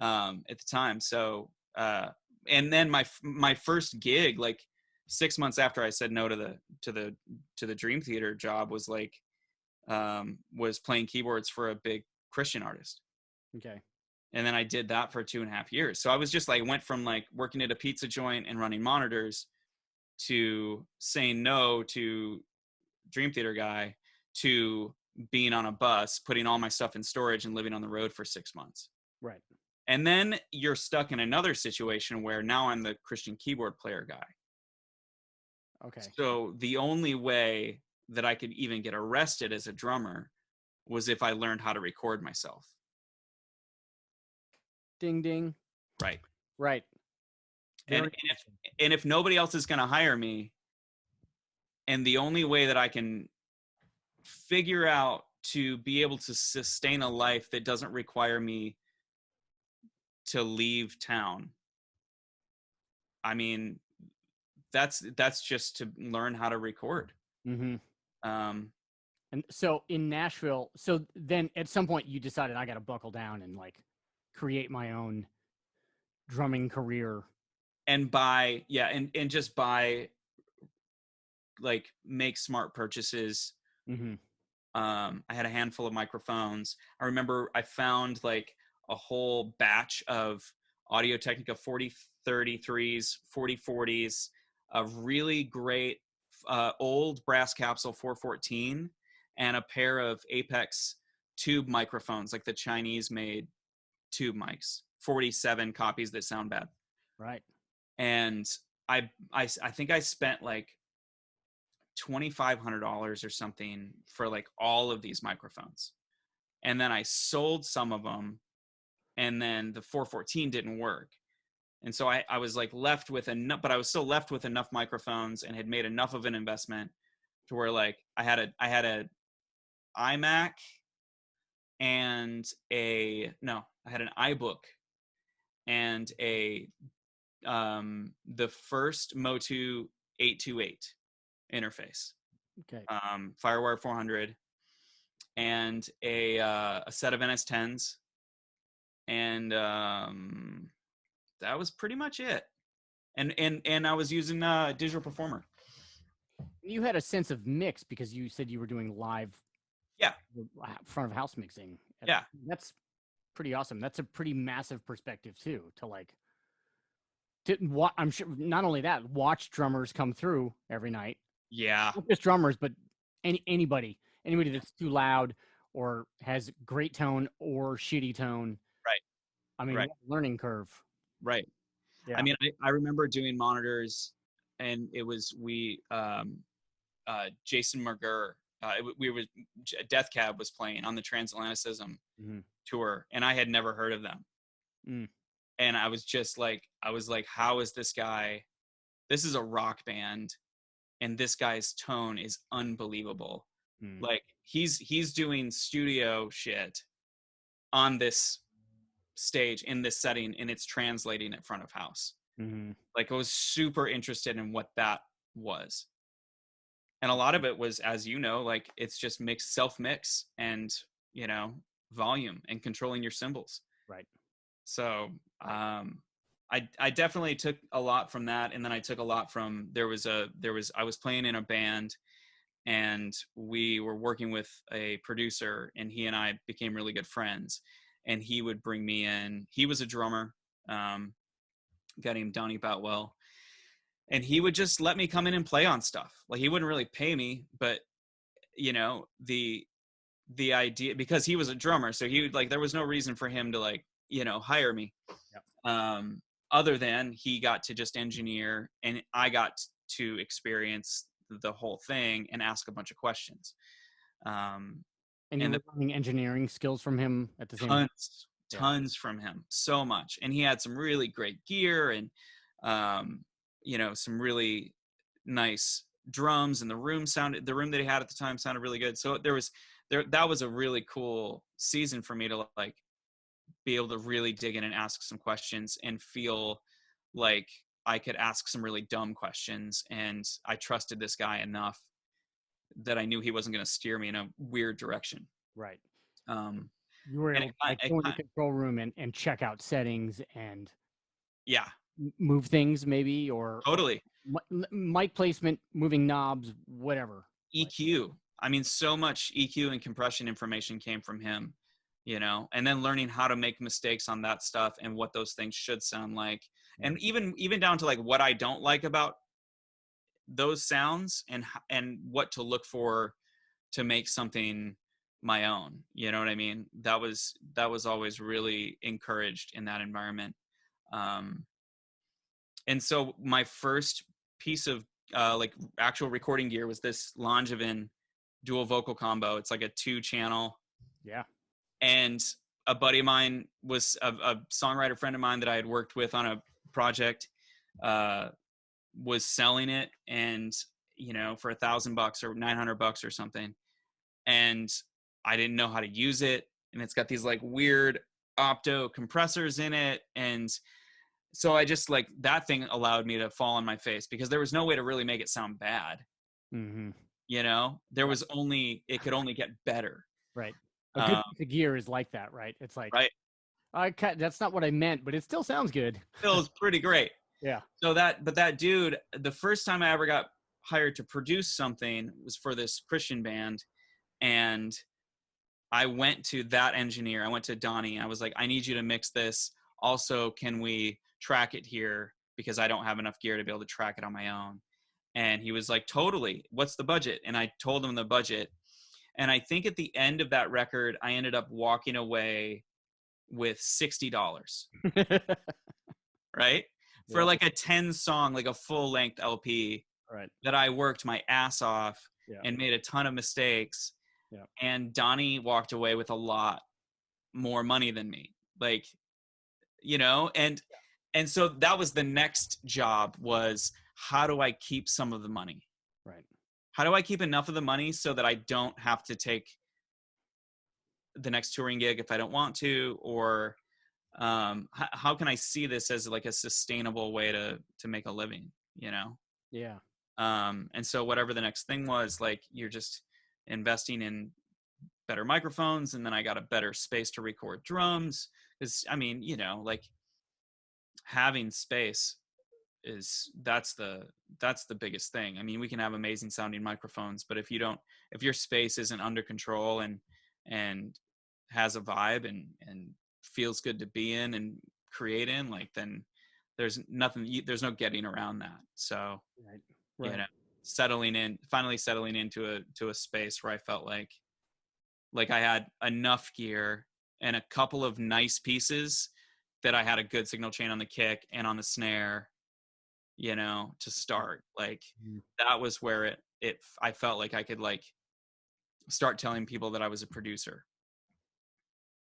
at the time. So and then my first gig, like 6 months after I said no to the Dream Theater job, was like was playing keyboards for a big Christian artist. Okay. And then I did that for 2.5 years. So I was just like, went from like working at a pizza joint and running monitors to saying no to Dream Theater guy to being on a bus, putting all my stuff in storage and living on the road for 6 months. Right. And then you're stuck in another situation where now I'm the Christian keyboard player guy. Okay. So the only way that I could even get arrested as a drummer was if I learned how to record myself. Ding, ding. Right. Right. And if nobody else is going to hire me, and the only way that I can figure out to be able to sustain a life that doesn't require me to leave town. I mean, that's just to learn how to record. Mm-hmm. Um, And so in Nashville, so then at some point you decided I got to buckle down and like create my own drumming career. and buy, yeah, and just buy, like, make smart purchases. Mm-hmm. I had a handful of microphones. I remember I found like a whole batch of Audio-Technica 4033s, 4040s, a really great old brass capsule 414, and a pair of Apex tube microphones, like the Chinese made tube mics, 47 copies that sound bad. Right. And I think I spent like $2,500 or something for like all of these microphones. And then I sold some of them, and then the 414 didn't work. And so I was like left with enough, but I was still left with enough microphones and had made enough of an investment to where like I had a iMac and I had an iBook and the first Motu 828 interface, Okay. Firewire 400, and a set of NS10s, and that was pretty much it. And I was using Digital Performer. You had a sense of mix because you said you were doing live, Yeah, front of house mixing. yeah, That's pretty awesome. That's a pretty massive perspective too. To like, I'm sure not only that, watch drummers come through every night. yeah. Not just drummers, but anybody that's too loud or has great tone or shitty tone. Right, I mean, right, what a learning curve. right. Yeah. I mean, I remember doing monitors, and it was Jason Merger. We were Death Cab was playing on the Transatlanticism Mm-hmm. tour, and I had never heard of them. Mm. And I was like, how is this guy? This is a rock band, and this guy's tone is unbelievable. Mm. Like he's doing studio shit on this stage in this setting, and it's translating at front of house. Mm-hmm. Like I was super interested in what that was. And a lot of it was, as you know, like it's just self mix and, volume and controlling your cymbals. Right. So I definitely took a lot from that. And then I took a lot from, I was playing in a band, and we were working with a producer, and he and I became really good friends, and he would bring me in. He was a drummer, guy named Donnie Boutwell. And he would just let me come in and play on stuff. Like he wouldn't really pay me, but the idea, because he was a drummer, so he would like, there was no reason for him to like, hire me. Yep. Other than he got to just engineer, and I got to experience the whole thing and ask a bunch of questions. And you were learning engineering skills from him at the same time? Tons from him, so much. And he had some really great gear, and some really nice drums, and the room that he had at the time sounded really good. So that was a really cool season for me to like be able to really dig in and ask some questions and feel like I could ask some really dumb questions, and I trusted this guy enough that I knew he wasn't going to steer me in a weird direction. Right. You You were able to go in the control room and check out settings and move things maybe, or totally mic placement, moving knobs, whatever. EQ. I mean, so much EQ and compression information came from him, and then learning how to make mistakes on that stuff and what those things should sound like. And even down to like what I don't like about those sounds, and what to look for to make something my own. You know what I mean? That was always really encouraged in that environment. And so my first piece of like actual recording gear was this Langevin dual vocal combo. It's like a 2-channel. Yeah. And a buddy of mine was a songwriter friend of mine that I had worked with on a project, was selling it, and for $1,000 or $900 or something. And I didn't know how to use it. And it's got these like weird opto compressors in it. And so I just like that thing allowed me to fall on my face because there was no way to really make it sound bad. Mm-hmm. You know, it could only get better. Right. A good piece of gear is like that, right? It's like, Right. That's not what I meant, but it still sounds good. Feels pretty great. Yeah. So that dude, the first time I ever got hired to produce something was for this Christian band. And I went to that engineer. I went to Donnie. And I was like, I need you to mix this. Also, can we track it here? Because I don't have enough gear to be able to track it on my own. And he was like, totally. What's the budget? And I told him the budget. And I think at the end of that record, I ended up walking away with $60, right? For like a 10 song, like a full length LP Right. that I worked my ass off Yeah. and made a ton of mistakes. Yeah. And Donnie walked away with a lot more money than me. Like, you know, and so that was the next job was how do I keep some of the money? Right. How do I keep enough of the money so that I don't have to take the next touring gig if I don't want to, or how can I see this as like a sustainable way to make a living, you know? Yeah. And so whatever the next thing was, like you're just investing in better microphones, and then I got a better space to record drums. Because I mean, you know, like having space that's the biggest thing. I mean, we can have amazing sounding microphones, but if your space isn't under control and has a vibe and feels good to be in and create in, like, then there's no getting around that. So Right. you know, finally settling into a space where I felt like I had enough gear and a couple of nice pieces that I had a good signal chain on the kick and on the snare, you know, to start. Like that was where I felt like I could like start telling people that I was a producer,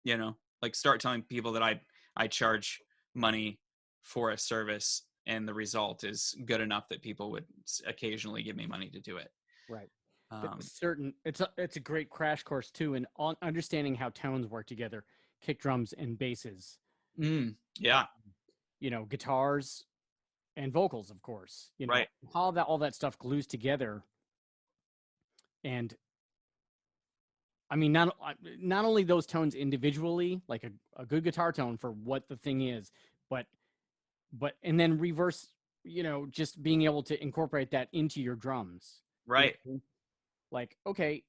you know, like start telling people that I charge money for a service and the result is good enough that people would occasionally give me money to do it. Right. It's a great crash course too in understanding how tones work together, kick drums and basses. Yeah. You know, guitars and vocals, of course. You know, right. How all that stuff glues together. And I mean, not only those tones individually, like a good guitar tone for what the thing is, but and then reverse, you know, just being able to incorporate that into your drums. Right. You know? Like, okay,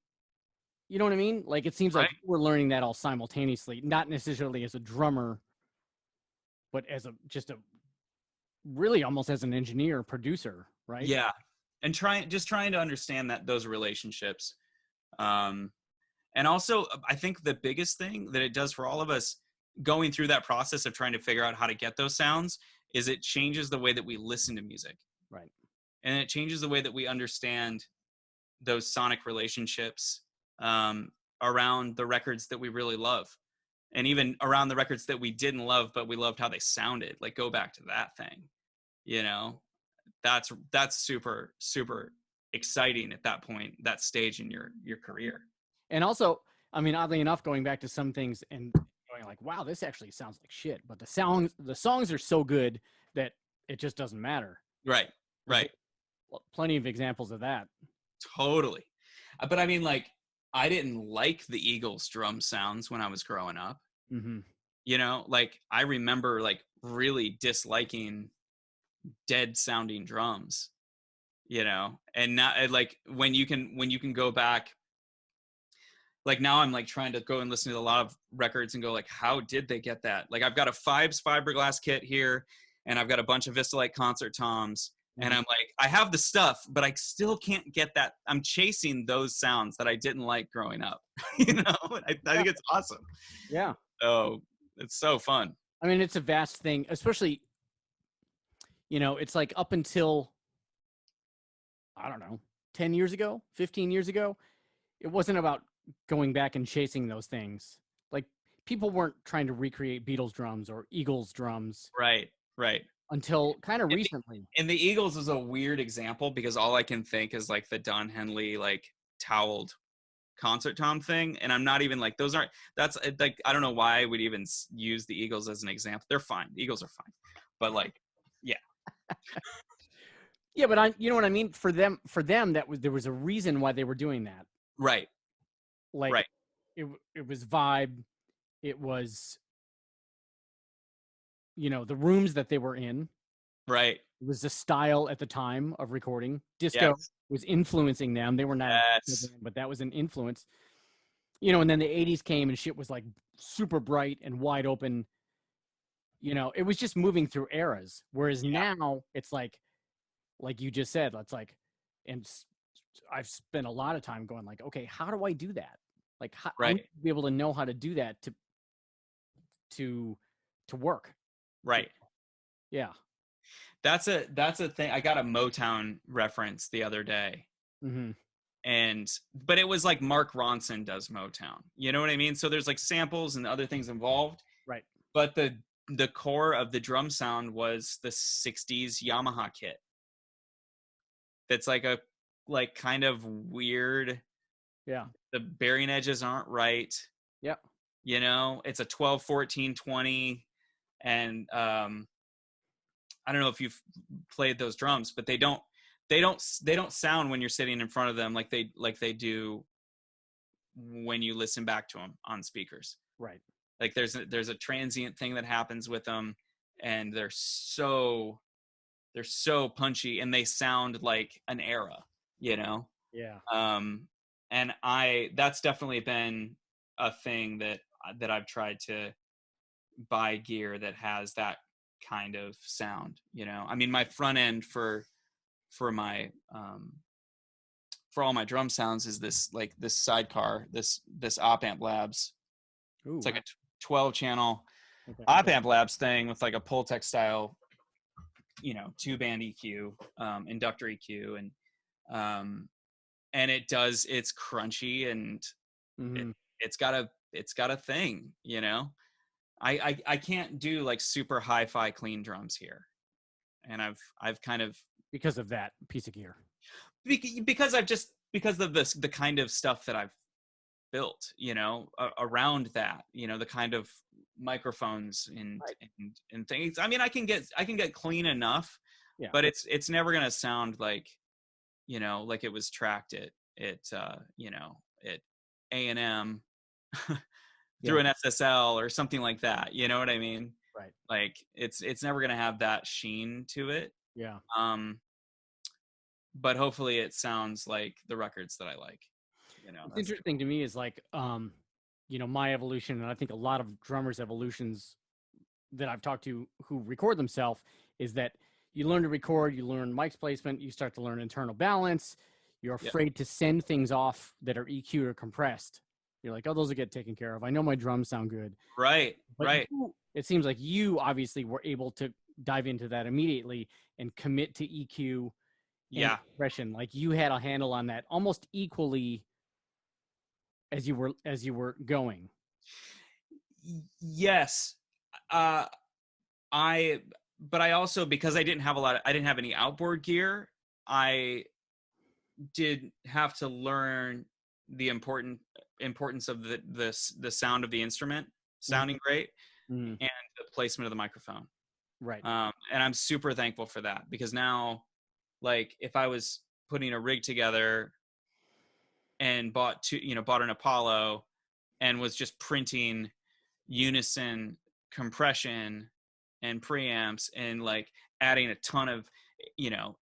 you know what I mean? Like, it seems right. like we're learning that all simultaneously, not necessarily as a drummer, but as really almost as an engineer, producer, right? Yeah. And trying to understand those relationships. And also, I think the biggest thing that it does for all of us going through that process of trying to figure out how to get those sounds is it changes the way that we listen to music. Right. And it changes the way that we understand those sonic relationships around the records that we really love. And even around the records that we didn't love, but we loved how they sounded. Like, go back to that thing, you know? That's super, super exciting at that point, that stage in your career. And also, I mean, oddly enough, going back to some things and going like, wow, this actually sounds like shit. But the songs are so good that it just doesn't matter. Right. Right. Plenty of examples of that. Totally. But I mean, like, I didn't like the Eagles drum sounds when I was growing up. Mm-hmm. You know, like I remember like really disliking dead sounding drums, you know, and now like when you can go back, like now I'm like trying to go and listen to a lot of records and go like, how did they get that? Like I've got a Fibes fiberglass kit here and I've got a bunch of Vistalite concert toms. And I'm like, I have the stuff, but I still can't get that. I'm chasing those sounds that I didn't like growing up. You know, I think it's awesome. Yeah. Oh, it's so fun. I mean, it's a vast thing, especially, you know, it's like up until, I don't know, 10 years ago, 15 years ago, it wasn't about going back and chasing those things. Like people weren't trying to recreate Beatles drums or Eagles drums. Right. Right. Until kind of recently. And the Eagles is a weird example because all I can think is like the Don Henley, like toweled concert tom thing, and I'm not even like, those aren't, that's like, I don't know why I would even use the Eagles as an example. They're fine. The Eagles are fine, but like, yeah. Yeah, but you know what I mean? For them, there was a reason why they were doing that. Right. Like, Right. it was vibe. It was, the rooms that they were in. Right. It was the style at the time of recording. Disco Yes. was influencing them. They were not a disco Yes. band, but that was an influence. And then the 80s came and shit was like super bright and wide open. It was just moving through eras. Whereas now it's like you just said, it's like, and I've spent a lot of time going like, okay, how do I do that? Like, I need Right. to be able to know how to do that to work. Right. Yeah. That's a thing. I got a Motown reference the other day. Mm-hmm. But it was like Mark Ronson does Motown. You know what I mean? So there's like samples and other things involved. Right. But the core of the drum sound was the 60s Yamaha kit. That's like a kind of weird. Yeah. The bearing edges aren't right. Yeah. It's a 12, 14, 20. And I don't know if you've played those drums, but they don't sound when you're sitting in front of them like they do when you listen back to them on speakers. Right. Like there's a transient thing that happens with them, and they're so punchy, and they sound like an era, Yeah. And that's definitely been a thing that I've tried to buy gear that has that kind of sound. I mean, my front end for my for all my drum sounds is this sidecar, this Op Amp Labs. Ooh, It's like a 12 channel okay. Op Amp Labs thing with like a Pultec style, 2-band EQ, inductor EQ, and it's crunchy, and Mm-hmm. it's got a thing. I can't do like super hi-fi clean drums here, and I've kind of, Because of that piece of gear. because because of the kind of stuff that I've built, around that, the kind of microphones and things. I mean, I can get clean enough, Yeah. but it's never gonna sound like, like it was tracked at A&M through an SSL or something like that. You know what I mean? Right. Like it's never gonna have that sheen to it. Yeah. But hopefully it sounds like the records that I like. What's interesting to me is like, my evolution, and I think a lot of drummers' evolutions that I've talked to who record themselves, is that you learn to record, you learn mic's placement, you start to learn internal balance. You're afraid to send things off that are EQ'd or compressed. You're like, oh, those will get taken care of. I know my drums sound good. Right. But right. It seems like you obviously were able to dive into that immediately and commit to EQ and compression. Like you had a handle on that almost equally as you were going. Yes. But I also, because I didn't have any outboard gear, I did have to learn the importance of the sound of the instrument sounding great, and the placement of the microphone. Right. And I'm super thankful for that, because now, like, if I was putting a rig together and bought an Apollo and was just printing unison compression and preamps and like adding a ton of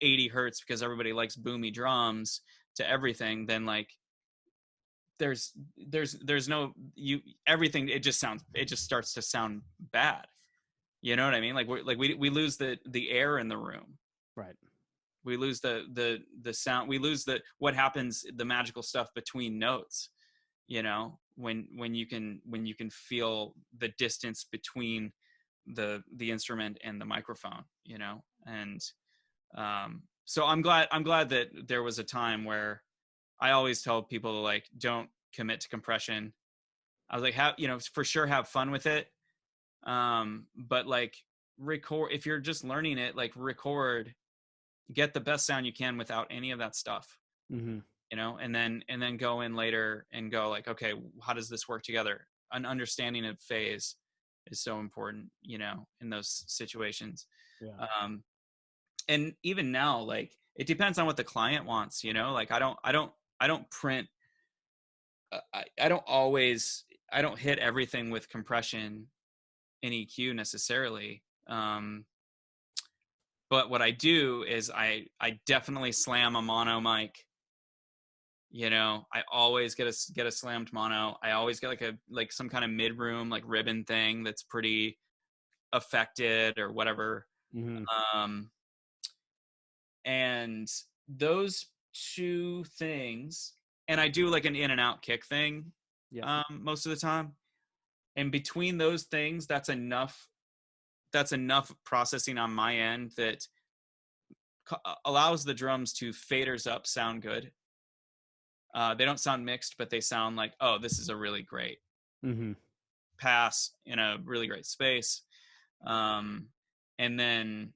80 hertz because everybody likes boomy drums to everything, then like there's no everything, it just starts to sound bad. You know what I mean? Like we lose the air in the room. Right. We lose the sound. We lose what happens, the magical stuff between notes, when you can feel the distance between the instrument and the microphone, and so I'm glad that there was a time where I always tell people, like, don't commit to compression. I was like, for sure have fun with it, but like record, if you're just learning it, like record, get the best sound you can without any of that stuff. Mm-hmm. you know, and then go in later and go like, okay, how does this work together? An understanding of phase is so important, you know, in those situations. Yeah. And even now, like, it depends on what the client wants, you know, like I don't print, I don't hit everything with compression and EQ necessarily. But what I do is I definitely slam a mono mic. You know, I always get a slammed mono. I always get like some kind of mid room like ribbon thing that's pretty affected or whatever. Mm-hmm. And those two things, and I do like an in and out kick thing most of the time. And between those things, that's enough processing on my end that allows the drums to faders up sound good. They don't sound mixed, but they sound like, oh, this is a really great pass in a really great space. And then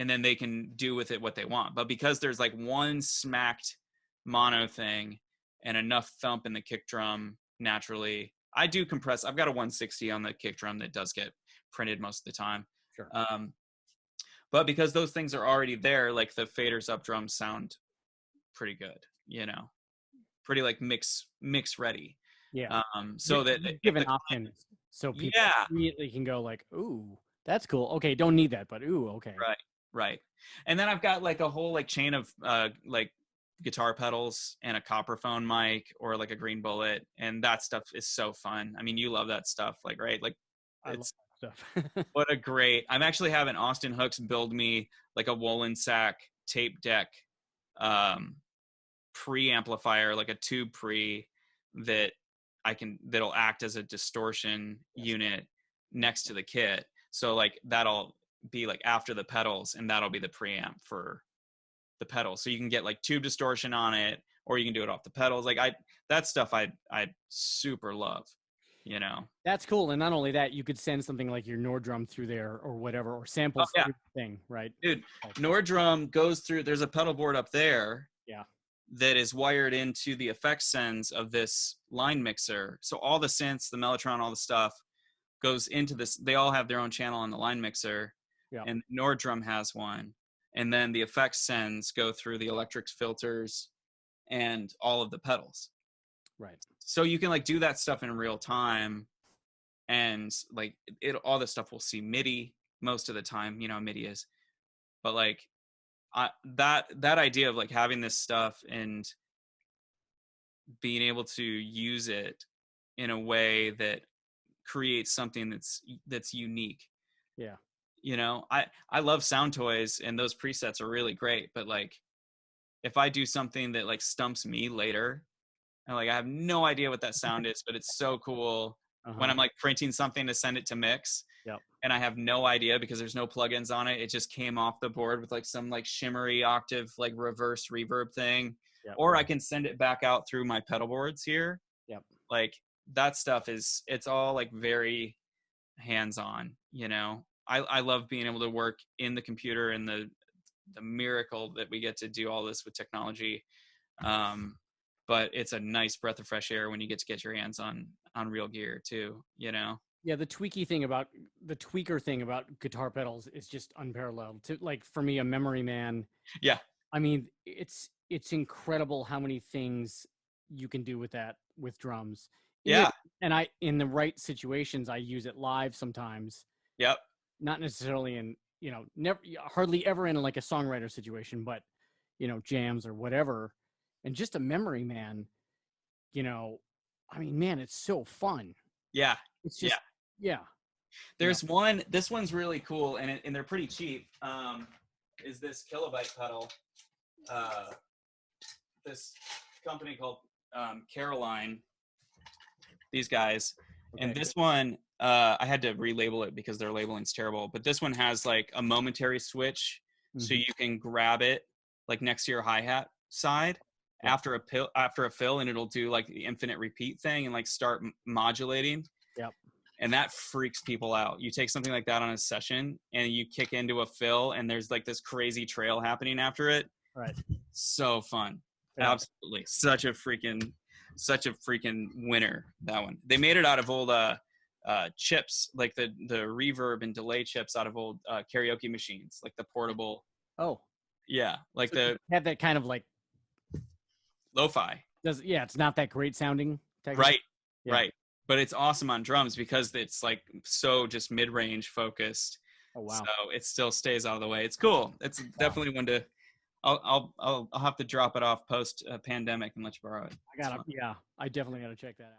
they can do with it what they want. But because there's like one smacked mono thing and enough thump in the kick drum naturally, I do compress. I've got a 160 on the kick drum that does get printed most of the time. Sure. But because those things are already there, like the faders up drums sound pretty good, you know, pretty like mix ready. Yeah. So that given options, so people immediately can go like, ooh, that's cool. Okay, don't need that, but ooh, okay. Right. And then I've got like a whole like chain of like guitar pedals and a copperphone mic or like a green bullet, and that stuff is so fun. I mean, you love that stuff, like, right? Like, I love that stuff. What a great. I'm actually having Austin Hooks build me like a Wolin Sack tape deck preamplifier, like a tube pre that'll act as a distortion unit next to the kit. So like that'll be like after the pedals, and that'll be the preamp for the pedals. So you can get like tube distortion on it, or you can do it off the pedals. Like that stuff I super love, you know. That's cool. And not only that, you could send something like your Nord drum through there or whatever, or samples through the thing, right? Dude, Nord drum goes through, there's a pedal board up there. Yeah. That is wired into the effects sends of this line mixer. So all the synths, the Mellotron, all the stuff goes into this. They all have their own channel on the line mixer. Yeah. And Nord drum has one. And then the effects sends go through the electric filters and all of the pedals. Right. So you can like do that stuff in real time, and like all this stuff will see MIDI most of the time, you know, MIDI is, but like that idea of like having this stuff and being able to use it in a way that creates something that's unique. Yeah. You know, I love sound toys, and those presets are really great, but like if I do something that like stumps me later, and like I have no idea what that sound is, but it's so cool when I'm like printing something to send it to mix. Yep. And I have no idea because there's no plugins on it. It just came off the board with like some like shimmery octave, like reverse reverb thing. Yep. Or I can send it back out through my pedal boards here. Yep. Like that stuff it's all like very hands-on, you know. I love being able to work in the computer and the miracle that we get to do all this with technology. But it's a nice breath of fresh air when you get to get your hands on real gear too, you know. Yeah, the tweaker thing about guitar pedals is just unparalleled. To like for me, a memory man. Yeah. I mean, it's incredible how many things you can do with that with drums. Yeah. And in the right situations, I use it live sometimes. Yep. Not necessarily in, you know, never hardly ever in like a songwriter situation, but you know, jams or whatever. And just a memory man, you know, I mean, man, it's so fun. Yeah. It's just yeah. There's one. This one's really cool, and they're pretty cheap. Is this kilobyte pedal? This company called Caroline. These guys, and this one I had to relabel it because their labeling's terrible. But this one has like a momentary switch, so you can grab it like next to your hi-hat side after a fill, and it'll do like the infinite repeat thing and like start modulating. Yep. And that freaks people out. You take something like that on a session and you kick into a fill and there's like this crazy trail happening after it. Right. So fun. Yeah. Absolutely. Such a freaking winner, that one. They made it out of old chips, like the reverb and delay chips out of old karaoke machines, like the portable. Oh, Yeah, like so the had that kind of like lo-fi. it's not that great sounding. Right. Yeah. Right. But it's awesome on drums because it's like so just mid-range focused. Oh wow. So it still stays out of the way. It's cool. It's definitely one to. I'll have to drop it off post pandemic and let you borrow it. I definitely gotta check that out.